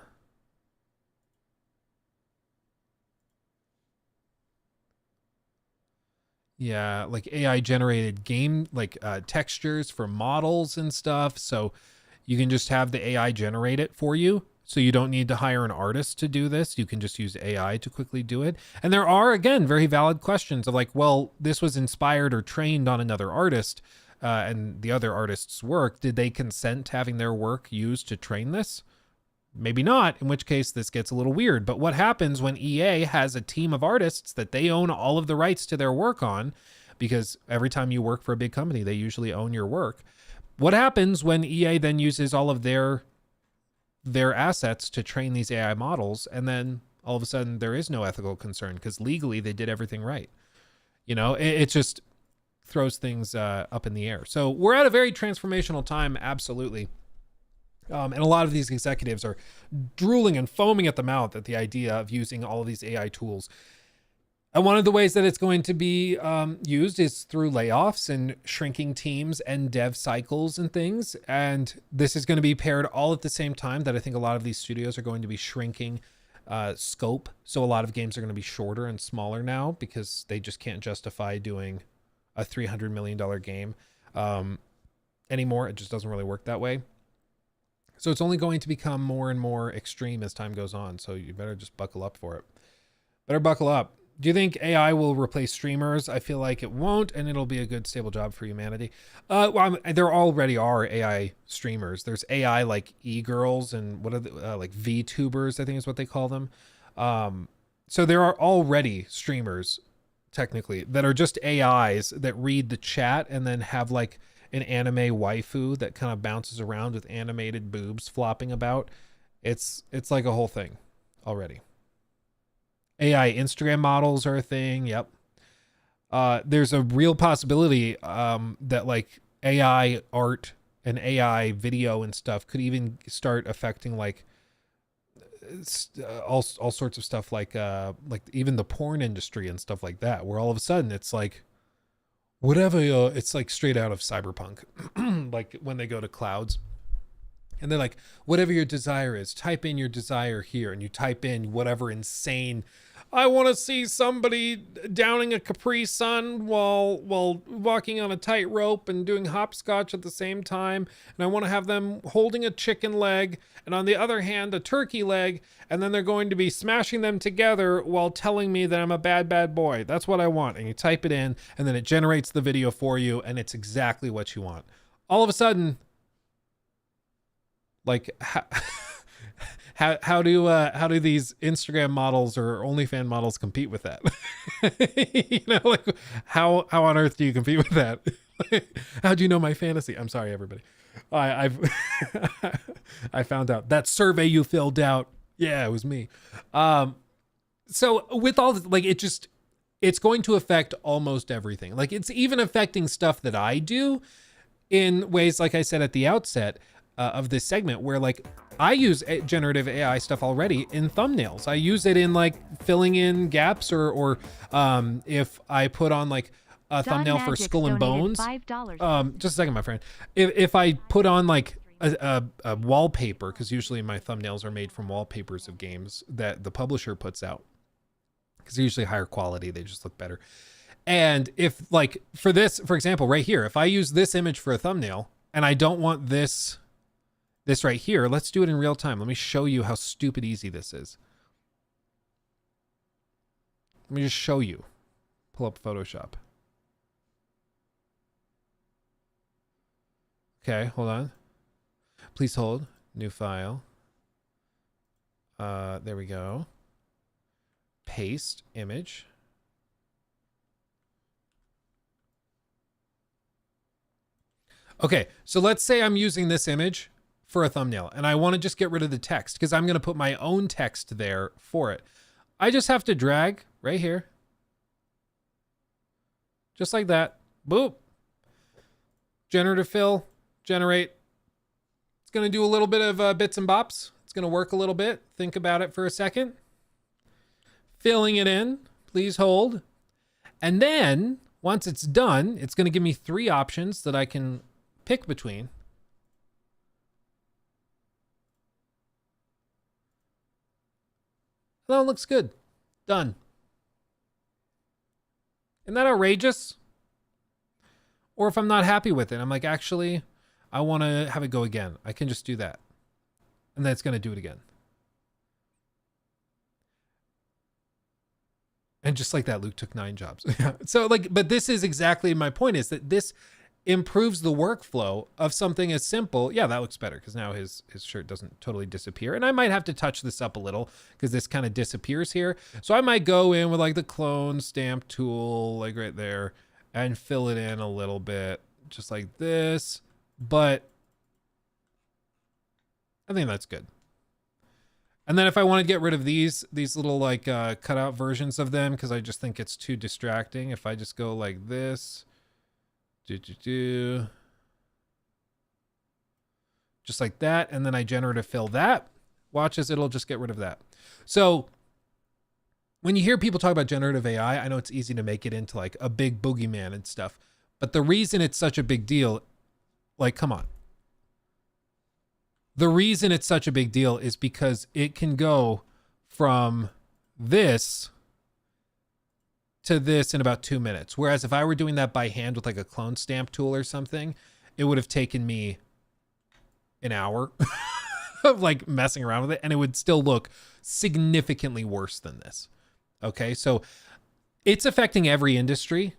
D: Yeah, like AI generated game, like textures for models and stuff. So you can just have the AI generate it for you. So you don't need to hire an artist to do this. You can just use AI to quickly do it. And there are, again, very valid questions of like, well, this was inspired or trained on another artist and the other artist's work. Did they consent to having their work used to train this? Maybe not, in which case this gets a little weird. But what happens when EA has a team of artists that they own all of the rights to their work on? Because every time you work for a big company, they usually own your work. What happens when EA then uses all of their their assets to train these AI models, and then all of a sudden there is no ethical concern because legally they did everything right. You know, it just throws things up in the air. So we're at a very transformational time, absolutely. And a lot of these executives are drooling and foaming at the mouth at the idea of using all of these AI tools. And one of the ways that it's going to be used is through layoffs and shrinking teams and dev cycles and things. And this is going to be paired all at the same time that I think a lot of these studios are going to be shrinking scope. So a lot of games are going to be shorter and smaller now because they just can't justify doing a $300 million game anymore. It just doesn't really work that way. So it's only going to become more and more extreme as time goes on. So you better just buckle up for it. Better buckle up. Do you think AI will replace streamers? I feel like it won't, and it'll be a good stable job for humanity. Well, there already are AI streamers. There's AI like e-girls and what are the, like VTubers, I think is what they call them. So there are already streamers, technically, that are just AIs that read the chat and then have like an anime waifu that kind of bounces around with animated boobs flopping about. It's like a whole thing already. AI Instagram models are a thing. Yep. There's a real possibility that like AI art and AI video and stuff could even start affecting like all sorts of stuff like even the porn industry and stuff like that, where all of a sudden it's like whatever, it's like straight out of Cyberpunk. Like when they go to clouds and they're like, whatever your desire is, type in your desire here, and you type in whatever insane, I want to see somebody downing a Capri Sun while walking on a tightrope and doing hopscotch at the same time. And I want to have them holding a chicken leg and on the other hand, a turkey leg. And then they're going to be smashing them together while telling me that I'm a bad boy. That's what I want. And you type it in and then it generates the video for you. And it's exactly what you want. All of a sudden, like, how do these Instagram models or OnlyFans models compete with that? You know, like how on earth do you compete with that? How do you know my fantasy? I'm sorry, everybody. I found out that survey you filled out. Yeah, it was me. So with all like, it's going to affect almost everything. Like it's even affecting stuff that I do in ways, like I said at the outset of this segment, where like I use generative AI stuff already in thumbnails. I use it in like filling in gaps or if I put on like a thumbnail for Skull and Bones. Just a second, my friend. If I put on like a wallpaper, because usually my thumbnails are made from wallpapers of games that the publisher puts out, because they're usually higher quality, they just look better. And if like for this, for example, right here, if I use this image for a thumbnail and I don't want this right here, let's do it in real time. Let me show you how stupid easy this is. Let me just show you. Pull up Photoshop. Okay, hold on. Please hold. New file. There we go. Paste image. Okay, so let's say I'm using this image for a thumbnail and I want to just get rid of the text because I'm going to put my own text there for it. I just have to drag right here. Just like that. Boop. Generative fill. Generate. It's going to do a little bit of bits and bops. It's going to work a little bit. Think about it for a second. Filling it in. Please hold. And then once it's done, it's going to give me 3 options that I can pick between. That looks good. Done. Isn't that outrageous? Or if I'm not happy with it, I'm like, actually, I want to have it go again. I can just do that. And then it's going to do it again. And just like that, Luke took 9 jobs. So like, but this is exactly my point, is that this improves the workflow of something as simple. Yeah, that looks better because now his shirt doesn't totally disappear. And I might have to touch this up a little because this kind of disappears here. So I might go in with like the clone stamp tool, like right there, and fill it in a little bit, just like this. But I think that's good. And then if I want to get rid of these little like cutout versions of them, because I just think it's too distracting, if I just go like this, just like that, and then I generative fill that, watch as it'll just get rid of that. So when you hear people talk about generative AI, I know it's easy to make it into like a big boogeyman and stuff, but the reason it's such a big deal, like, come on. The reason it's such a big deal is because it can go from this to this in about 2 minutes. Whereas if I were doing that by hand with like a clone stamp tool or something, it would have taken me an hour of like messing around with it, and it would still look significantly worse than this. Okay, so it's affecting every industry,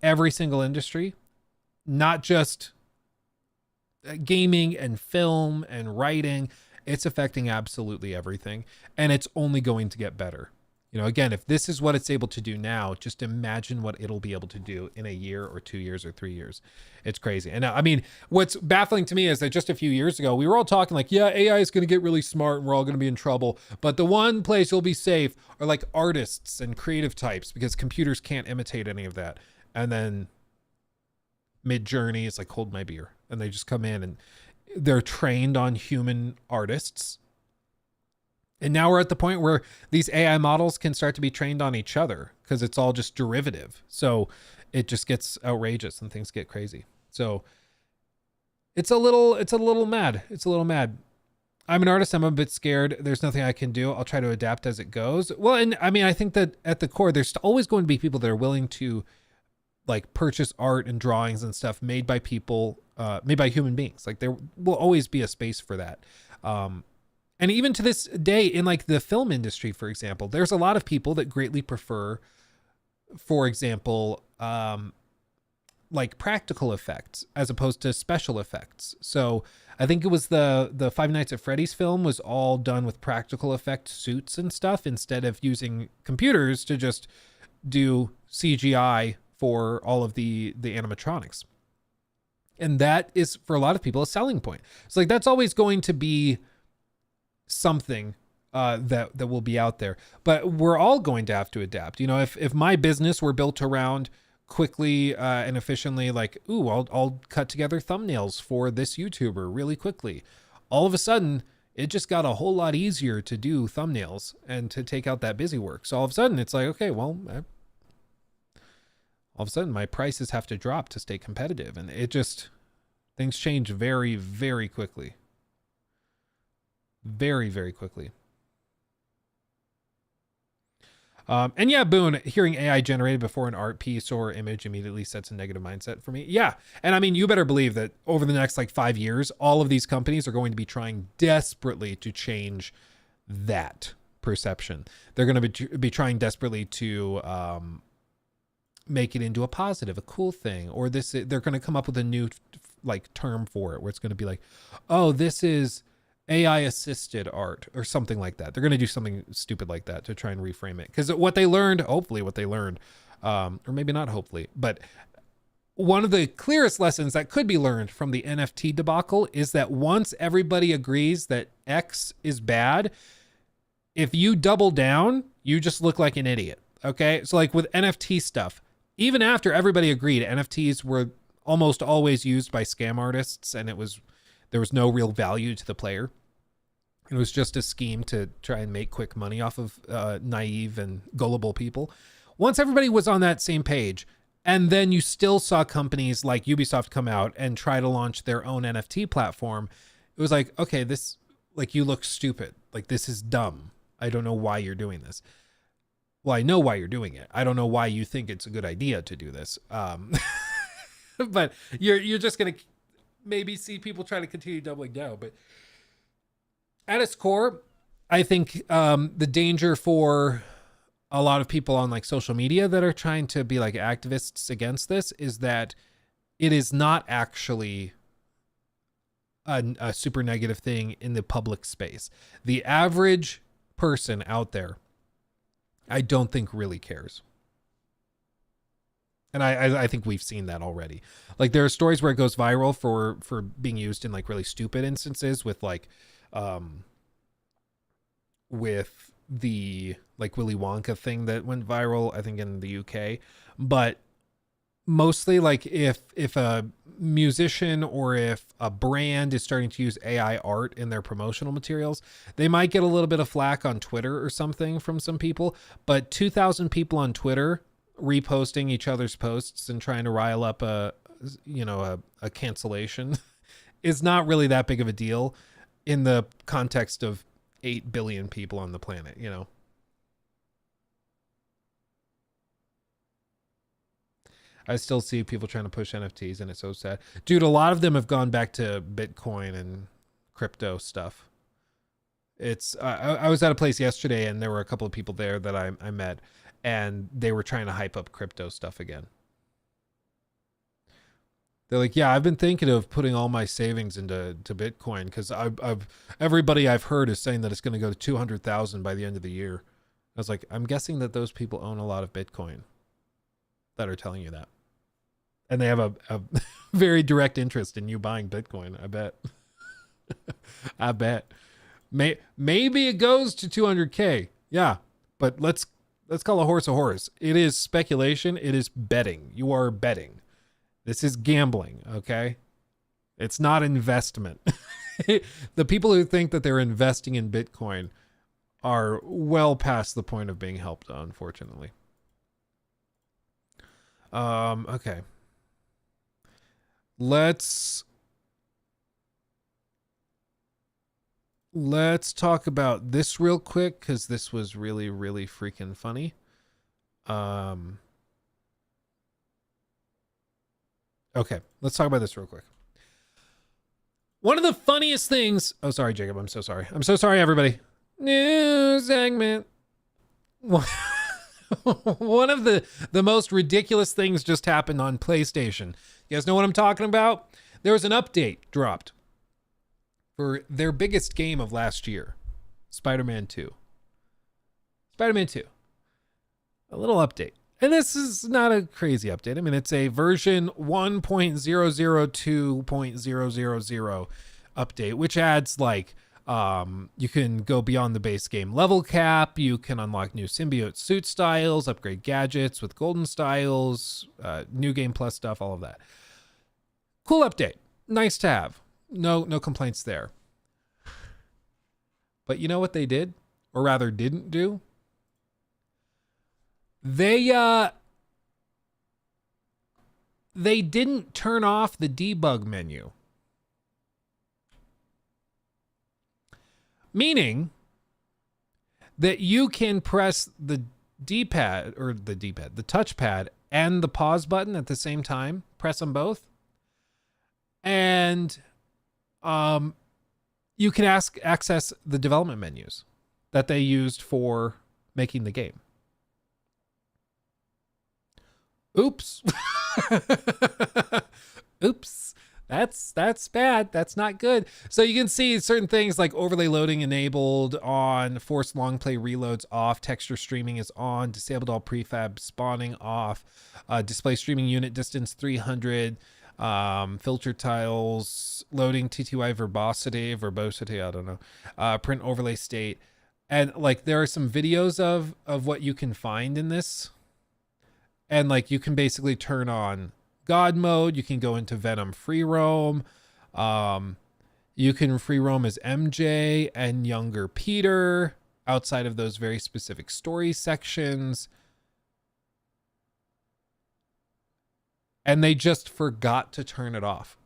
D: every single industry, not just gaming and film and writing. It's affecting absolutely everything, and it's only going to get better. You know, again, if this is what it's able to do now, just imagine what it'll be able to do in a year or 2 years or 3 years. It's crazy. And I mean, what's baffling to me is that just a few years ago, we were all talking like, yeah, AI is going to get really smart and we're all going to be in trouble. But the one place you'll be safe are like artists and creative types, because computers can't imitate any of that. And then Mid-Journey is like, hold my beer. And they just come in and they're trained on human artists. And now we're at the point where these AI models can start to be trained on each other, because it's all just derivative. So it just gets outrageous and things get crazy. So it's a little mad. It's a little mad. I'm an artist. I'm a bit scared. There's nothing I can do. I'll try to adapt as it goes. Well, and I mean, I think that at the core, there's always going to be people that are willing to like purchase art and drawings and stuff made by people, made by human beings. Like there will always be a space for that. And even to this day in like the film industry, for example, there's a lot of people that greatly prefer, for example, like practical effects as opposed to special effects. So I think it was the Five Nights at Freddy's film was all done with practical effect suits and stuff, instead of using computers to just do CGI for all of the animatronics. And that is, for a lot of people, a selling point. It's like, that's always going to be something that will be out there, but we're all going to have to adapt. You know, if my business were built around quickly and efficiently, like, ooh, I'll cut together thumbnails for this YouTuber really quickly, all of a sudden it just got a whole lot easier to do thumbnails and to take out that busy work. So all of a sudden it's like, okay, well, all of a sudden my prices have to drop to stay competitive. And it just, things change very, very quickly. Very, very quickly. And yeah, Boone, hearing AI generated before an art piece or image immediately sets a negative mindset for me. Yeah. And I mean, you better believe that over the next like 5 years, all of these companies are going to be trying desperately to change that perception. They're going to be trying desperately to make it into a positive, a cool thing, or this, they're going to come up with a new like term for it where it's going to be like, oh, this is AI assisted art or something like that. They're going to do something stupid like that to try and reframe it. Because what they learned, hopefully what they learned, or maybe not hopefully, but one of the clearest lessons that could be learned from the NFT debacle is that once everybody agrees that X is bad, if you double down, you just look like an idiot. Okay. So like with NFT stuff, even after everybody agreed, NFTs were almost always used by scam artists, and there was no real value to the player. It was just a scheme to try and make quick money off of naive and gullible people. Once everybody was on that same page, and then you still saw companies like Ubisoft come out and try to launch their own NFT platform, it was like, okay, this, like, you look stupid. Like, this is dumb. I don't know why you're doing this. Well, I know why you're doing it. I don't know why you think it's a good idea to do this. But you're just going to maybe see people try to continue doubling down. But at its core, I think the danger for a lot of people on like social media that are trying to be like activists against this is that it is not actually a super negative thing in the public space. The average person out there, I don't think really cares. And I think we've seen that already. Like there are stories where it goes viral for being used in like really stupid instances with like, with the like Willy Wonka thing that went viral, I think in the UK, but mostly like if a musician or if a brand is starting to use AI art in their promotional materials, they might get a little bit of flack on Twitter or something from some people, but 2,000 people on Twitter reposting each other's posts and trying to rile up a cancellation is not really that big of a deal in the context of 8 billion people on the planet, you know. I still see people trying to push NFTs and it's so sad. Dude, a lot of them have gone back to Bitcoin and crypto stuff. It's I was at a place yesterday and there were a couple of people there that I met and they were trying to hype up crypto stuff again. They're like, yeah, I've been thinking of putting all my savings into Bitcoin because everybody I've heard is saying that it's going to go to 200,000 by the end of the year. I was like, I'm guessing that those people own a lot of Bitcoin that are telling you that. And they have a very direct interest in you buying Bitcoin, I bet. I bet. Maybe it goes to 200K. Yeah, but let's call a horse. It is speculation. It is betting. You are betting. This is gambling, okay? It's not investment. The people who think that they're investing in Bitcoin are well past the point of being helped, unfortunately. Okay. Let's talk about this real quick because this was really, really freaking funny. Okay, let's talk about this real quick. One of the funniest things... Oh, sorry, Jacob. I'm so sorry. I'm so sorry, everybody. New segment. One of the most ridiculous things just happened on PlayStation. You guys know what I'm talking about? There was an update dropped for their biggest game of last year, Spider-Man 2. Spider-Man 2. A little update. And this is not a crazy update. I mean, it's a version 1.002.000 update, which adds like you can go beyond the base game level cap. You can unlock new symbiote suit styles, upgrade gadgets with golden styles, new game plus stuff, all of that. Cool update. Nice to have. No complaints there. But you know what they did? Or rather didn't do? They didn't turn off the debug menu. Meaning that you can press the D-pad or the touchpad and the pause button at the same time, press them both. And you can access the development menus that they used for making the game. Oops. Oops. That's bad. That's not good. So you can see certain things like overlay loading enabled on, forced long play reloads off, texture streaming is on, disabled all prefab spawning off, display streaming unit distance 300, filter tiles, loading TTY verbosity, I don't know, print overlay state. And like there are some videos of what you can find in this. And like you can basically turn on God mode. You can go into Venom free roam. You can free roam as MJ and younger Peter outside of those very specific story sections. And they just forgot to turn it off.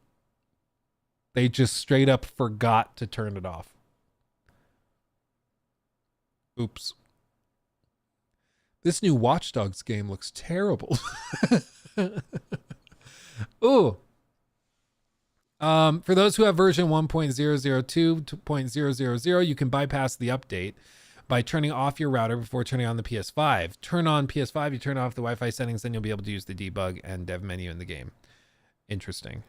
D: They just straight up forgot to turn it off. Oops. This new Watch Dogs game looks terrible. Ooh. For those who have version 1.002.000, you can bypass the update by turning off your router before turning on the PS5. Turn on PS5, you turn off the Wi-Fi settings, then you'll be able to use the debug and dev menu in the game. Interesting.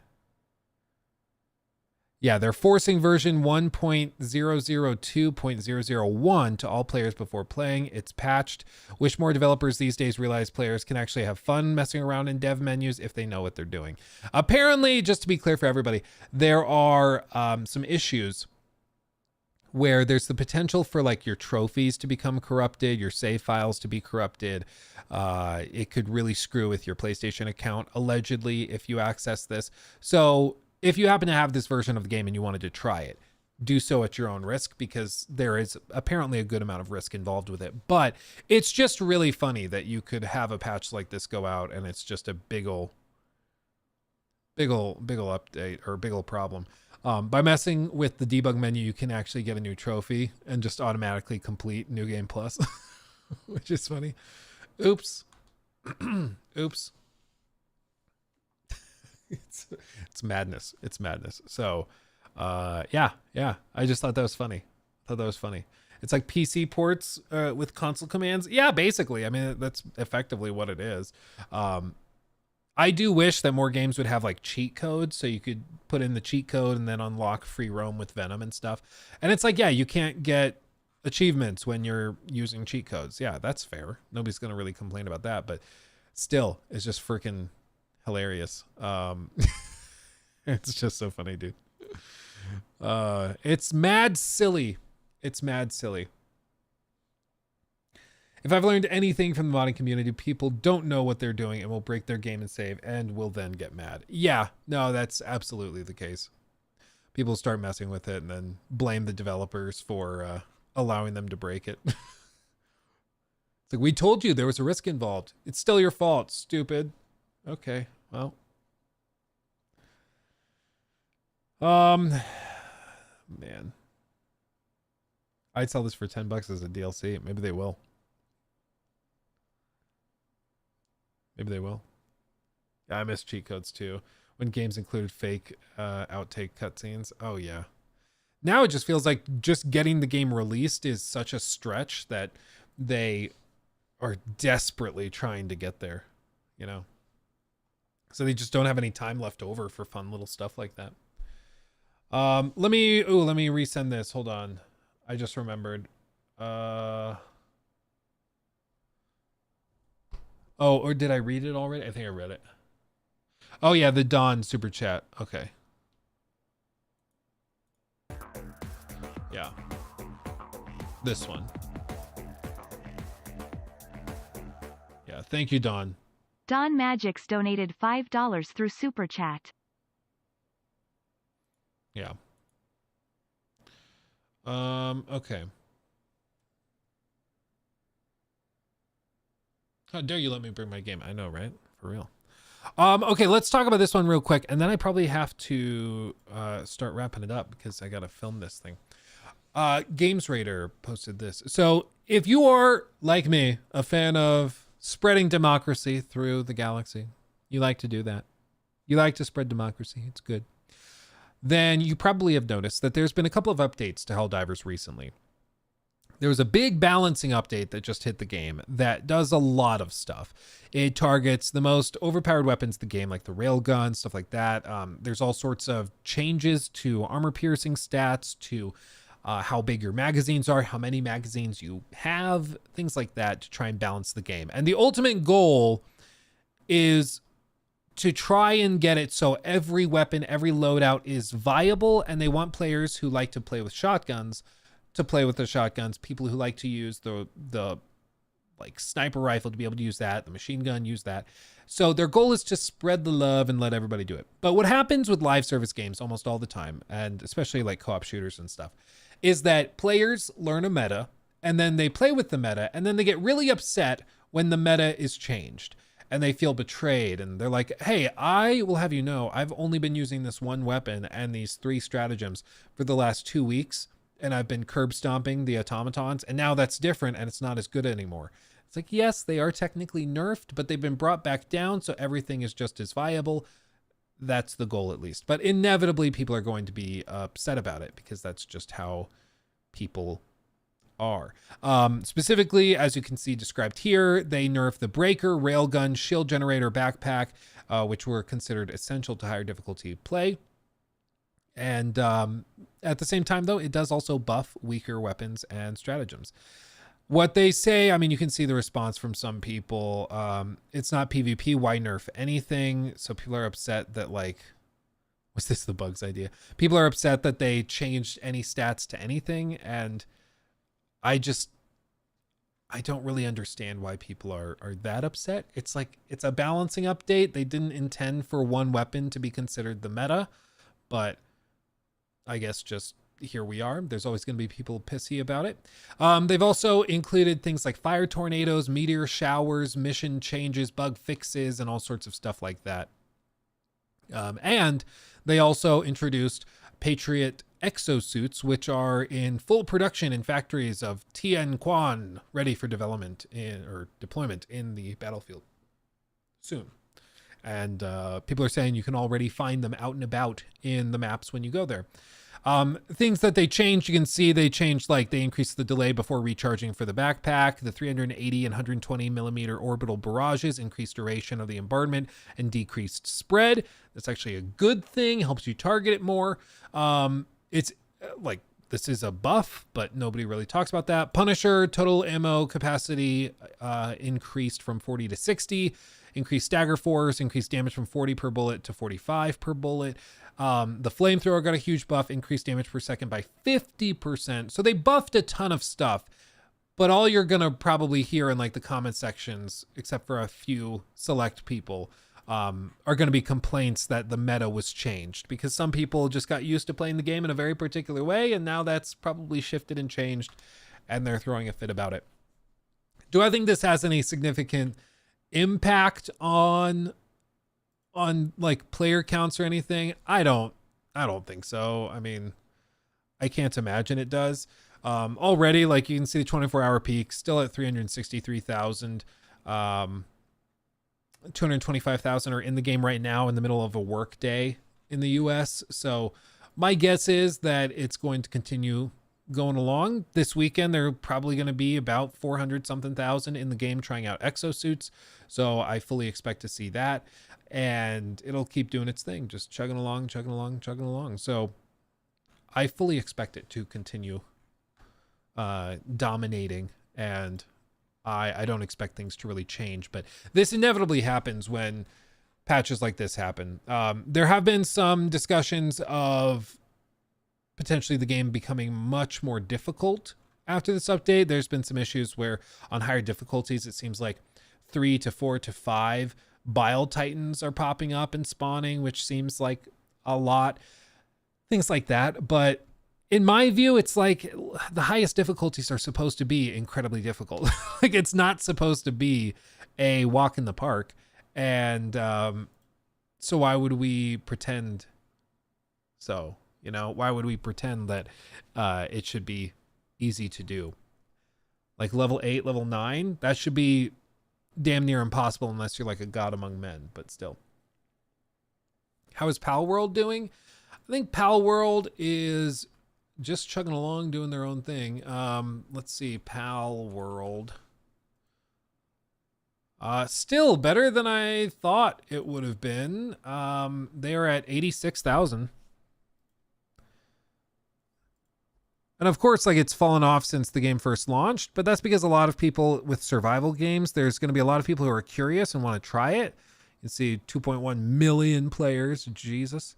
D: Yeah, they're forcing version 1.002.001 to all players before playing. It's patched. Wish more developers these days realize players can actually have fun messing around in dev menus if they know what they're doing. Apparently, just to be clear for everybody, there are some issues where there's the potential for like your trophies to become corrupted, your save files to be corrupted. It could really screw with your PlayStation account, allegedly, if you access this. So if you happen to have this version of the game and you wanted to try it, do so at your own risk, because there is apparently a good amount of risk involved with it. But it's just really funny that you could have a patch like this go out and it's just a big ol' update or big ol' problem. By messing with the debug menu, you can actually get a new trophy and just automatically complete New Game Plus, which is funny. Oops. Oops. It's madness. It's madness. So, yeah. I just thought that was funny. It's like PC ports with console commands. Yeah, basically. I mean, that's effectively what it is. I do wish that more games would have like cheat codes, so you could put in the cheat code and then unlock free roam with Venom and stuff. And it's like, yeah, you can't get achievements when you're using cheat codes. Yeah, that's fair. Nobody's going to really complain about that, but still, it's just freaking hilarious. It's just so funny, dude. It's mad silly. It's mad silly. If I've learned anything from the modding community, people don't know what they're doing and will break their game and save and will then get mad. Yeah, no, that's absolutely the case. People start messing with it and then blame the developers for allowing them to break it. It's like, we told you there was a risk involved. It's still your fault, stupid. Okay, well. Man. I'd sell this for $10 as a DLC. Maybe they will. Maybe they will. Yeah, I miss cheat codes too. When games included fake outtake cutscenes. Oh yeah. Now it just feels like just getting the game released is such a stretch that they are desperately trying to get there, you know? So they just don't have any time left over for fun little stuff like that. Let me resend this. Hold on. I just remembered. Oh, or did I read it already? I think I read it. Oh yeah, the Dawn super chat. Okay. Yeah. This one. Yeah, thank you, Dawn.
E: Don Magix donated $5 through Super Chat.
D: Yeah. Okay. How dare you let me bring my game? I know, right? For real. Okay, let's talk about this one real quick, and then I probably have to start wrapping it up because I gotta film this thing. Games Raider posted this. So if you are, like me, a fan of spreading democracy through the galaxy, you like to do that. You like to spread democracy. It's good. Then you probably have noticed that there's been a couple of updates to Helldivers recently. There was a big balancing update that just hit the game that does a lot of stuff. It targets the most overpowered weapons in the game, like the railgun, stuff like that. There's all sorts of changes to armor piercing stats, to how big your magazines are, how many magazines you have, things like that to try and balance the game. And the ultimate goal is to try and get it so every weapon, every loadout is viable, and they want players who like to play with shotguns to play with the shotguns, people who like to use the like sniper rifle to be able to use that, the machine gun, use that. So their goal is to spread the love and let everybody do it. But what happens with live service games almost all the time, and especially like co-op shooters and stuff, is that players learn a meta and then they play with the meta and then they get really upset when the meta is changed and they feel betrayed. And they're like, hey, I will have you know, I've only been using this one weapon and these 3 stratagems for the last 2 weeks. And I've been curb stomping the automatons, and now that's different and it's not as good anymore. It's like, yes, they are technically nerfed, but they've been brought back down, so everything is just as viable. That's the goal, at least. But inevitably, people are going to be upset about it because that's just how people are. Specifically, as you can see described here, they nerfed the breaker, railgun, shield generator, backpack, which were considered essential to higher difficulty play. And at the same time, though, it does also buff weaker weapons and stratagems. What they say, I mean, you can see the response from some people. It's not PvP. Why nerf anything? So people are upset that, like, Was this the bug's idea? People are upset that they changed any stats to anything, and I don't really understand why people are that upset. It's like, it's a balancing update. They didn't intend for one weapon to be considered the meta, but I guess just here we are. There's always going to be people pissy about it. They've also included things like fire tornadoes, meteor showers, mission changes, bug fixes, and all sorts of stuff like that. And they also introduced Patriot exosuits, which are in full production in factories of Tianquan, ready for development or deployment in the battlefield soon. And people are saying you can already find them out and about in the maps when you go there. Things that they changed, you can see they changed, like they increased the delay before recharging for the backpack, the 380 and 120 millimeter orbital barrages, increased duration of the bombardment, and decreased spread. That's actually a good thing, helps you target it more. It's like, this is a buff, but nobody really talks about that. Punisher, total ammo capacity increased from 40 to 60, increased stagger force, increased damage from 40 per bullet to 45 per bullet. The flamethrower got a huge buff, increased damage per second by 50%. So they buffed a ton of stuff, but all you're going to probably hear in like the comment sections, except for a few select people, are going to be complaints that the meta was changed, because some people just got used to playing the game in a very particular way, and now that's probably shifted and changed, and they're throwing a fit about it. Do I think this has any significant impact on like player counts or anything? I don't think so. I mean, I can't imagine it does. Already, like, you can see the 24-hour peak still at 363,000. 225,000 are in the game right now in the middle of a work day in the US. So my guess is that it's going to continue going along. This weekend, they're probably going to be about 400 something thousand in the game trying out exosuits. So I fully expect to see that, and it'll keep doing its thing, just chugging along. So I fully expect it to continue dominating, and I don't expect things to really change, but this inevitably happens when patches like this happen. There have been some discussions of potentially the game becoming much more difficult after this update. There's been some issues where on higher difficulties, it seems like 3 to 4 to 5 Bile Titans are popping up and spawning, which seems like a lot. Things like that. But in my view, it's like the highest difficulties are supposed to be incredibly difficult. Like, it's not supposed to be a walk in the park. And so why would we pretend so? You know, why would we pretend that it should be easy to do? Like level 8, level 9, that should be damn near impossible unless you're like a god among men, but still. How is Pal World doing? I think Pal World is just chugging along, doing their own thing. Let's see, Pal World. Still better than I thought it would have been. They are at 86,000. And of course, like, it's fallen off since the game first launched, but that's because a lot of people with survival games, there's going to be a lot of people who are curious and want to try it. You see 2.1 million players, Jesus.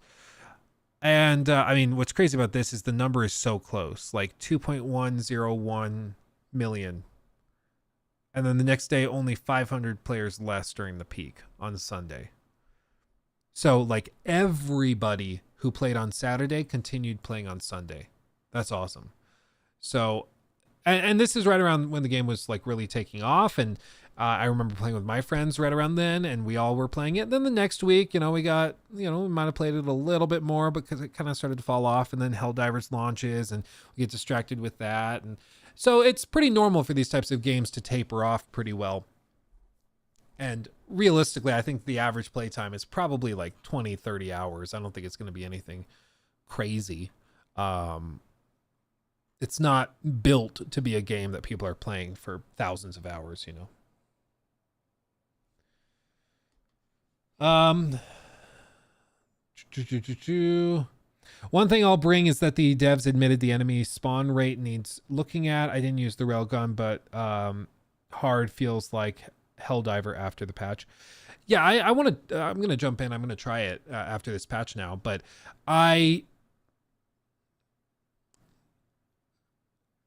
D: And I mean, what's crazy about this is the number is so close, like 2.101 million. And then the next day, only 500 players less during the peak on Sunday. So like everybody who played on Saturday continued playing on Sunday. That's awesome. So, and this is right around when the game was like really taking off. And I remember playing with my friends right around then, and we all were playing it. Then the next week, we got, we might have played it a little bit more because it kind of started to fall off. And then Helldivers launches and we get distracted with that. And so it's pretty normal for these types of games to taper off pretty well. And realistically, I think the average playtime is probably like 20, 30 hours. I don't think it's going to be anything crazy. It's not built to be a game that people are playing for thousands of hours, One thing I'll bring is that the devs admitted the enemy spawn rate needs looking at. I didn't use the railgun, but hard feels like Helldiver after the patch. Yeah, I want to. I'm gonna jump in. I'm gonna try it after this patch now. But I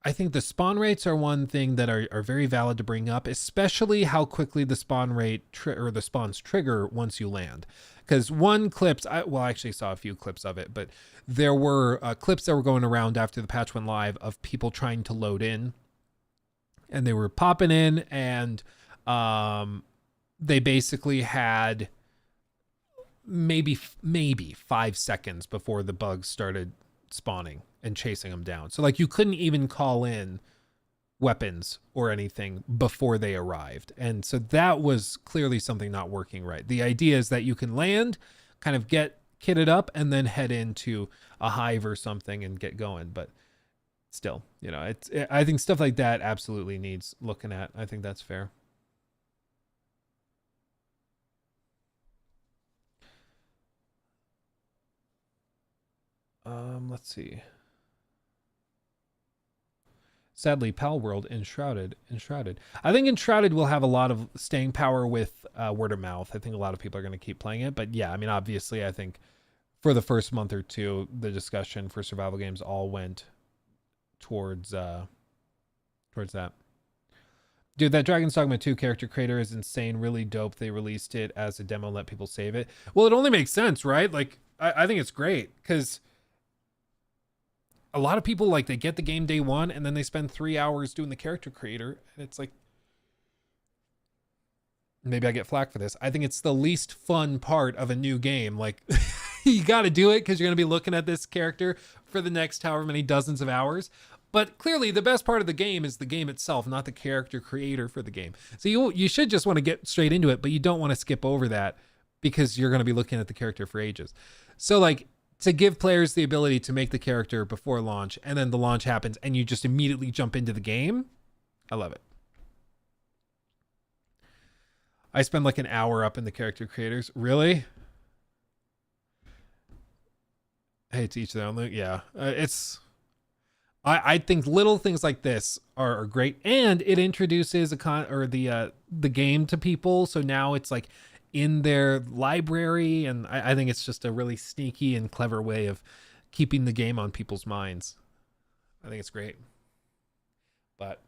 D: think the spawn rates are one thing that are very valid to bring up, especially how quickly the spawn rate or the spawns trigger once you land. Because I actually saw a few clips of it, but there were clips that were going around after the patch went live of people trying to load in, and they were popping in, and they basically had maybe 5 seconds before the bugs started spawning and chasing them down. So like you couldn't even call in weapons or anything before they arrived. And so that was clearly something not working right. The idea is that you can land, kind of get kitted up, and then head into a hive or something and get going. But still, you know, I think stuff like that absolutely needs looking at. I think that's fair. Let's see. Sadly, Pal World Enshrouded. I think Enshrouded will have a lot of staying power with word of mouth. I think a lot of people are going to keep playing it. But yeah, I mean, obviously, I think for the first month or two, the discussion for survival games all went towards that. Dude, that Dragon's Dogma 2 character creator is insane. Really dope. They released it as a demo, let people save it. Well, it only makes sense, right? Like, I think it's great because a lot of people, like, they get the game day one and then they spend 3 hours doing the character creator. And it's like, maybe I get flack for this. I think it's the least fun part of a new game. Like, you got to do it because you're going to be looking at this character for the next however many dozens of hours. But clearly the best part of the game is the game itself, not the character creator for the game. So you should just want to get straight into it, but you don't want to skip over that because you're going to be looking at the character for ages. So like, to give players the ability to make the character before launch, and then the launch happens and you just immediately jump into the game. I love it. I spend like an hour up in the character creators. Really? Hey, to each their own. Yeah. I think little things like this are great, and it introduces the game to people. So now it's like in their library, and I think it's just a really sneaky and clever way of keeping the game on people's minds. I think it's great. But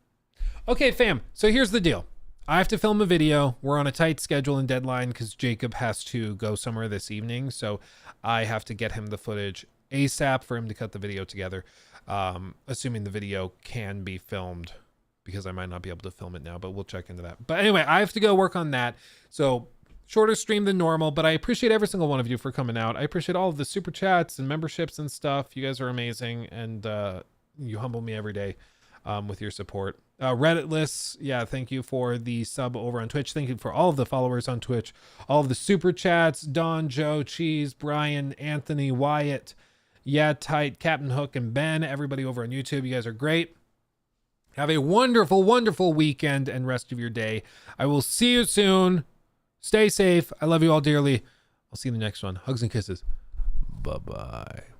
D: okay, fam. So here's the deal. I have to film a video. We're on a tight schedule and deadline because Jacob has to go somewhere this evening. So I have to get him the footage ASAP for him to cut the video together. Assuming the video can be filmed, because I might not be able to film it now, but we'll check into that. But anyway, I have to go work on that. So shorter stream than normal, but I appreciate every single one of you for coming out. I appreciate all of the super chats and memberships and stuff. You guys are amazing, and you humble me every day with your support. Reddit lists, yeah, thank you for the sub over on Twitch. Thank you for all of the followers on Twitch, all of the super chats. Don, Joe, Cheese, Brian, Anthony, Wyatt, Yeah, Tight, Captain Hook, and Ben, everybody over on YouTube. You guys are great. Have a wonderful, wonderful weekend and rest of your day. I will see you soon. Stay safe. I love you all dearly. I'll see you in the next one. Hugs and kisses. Bye-bye.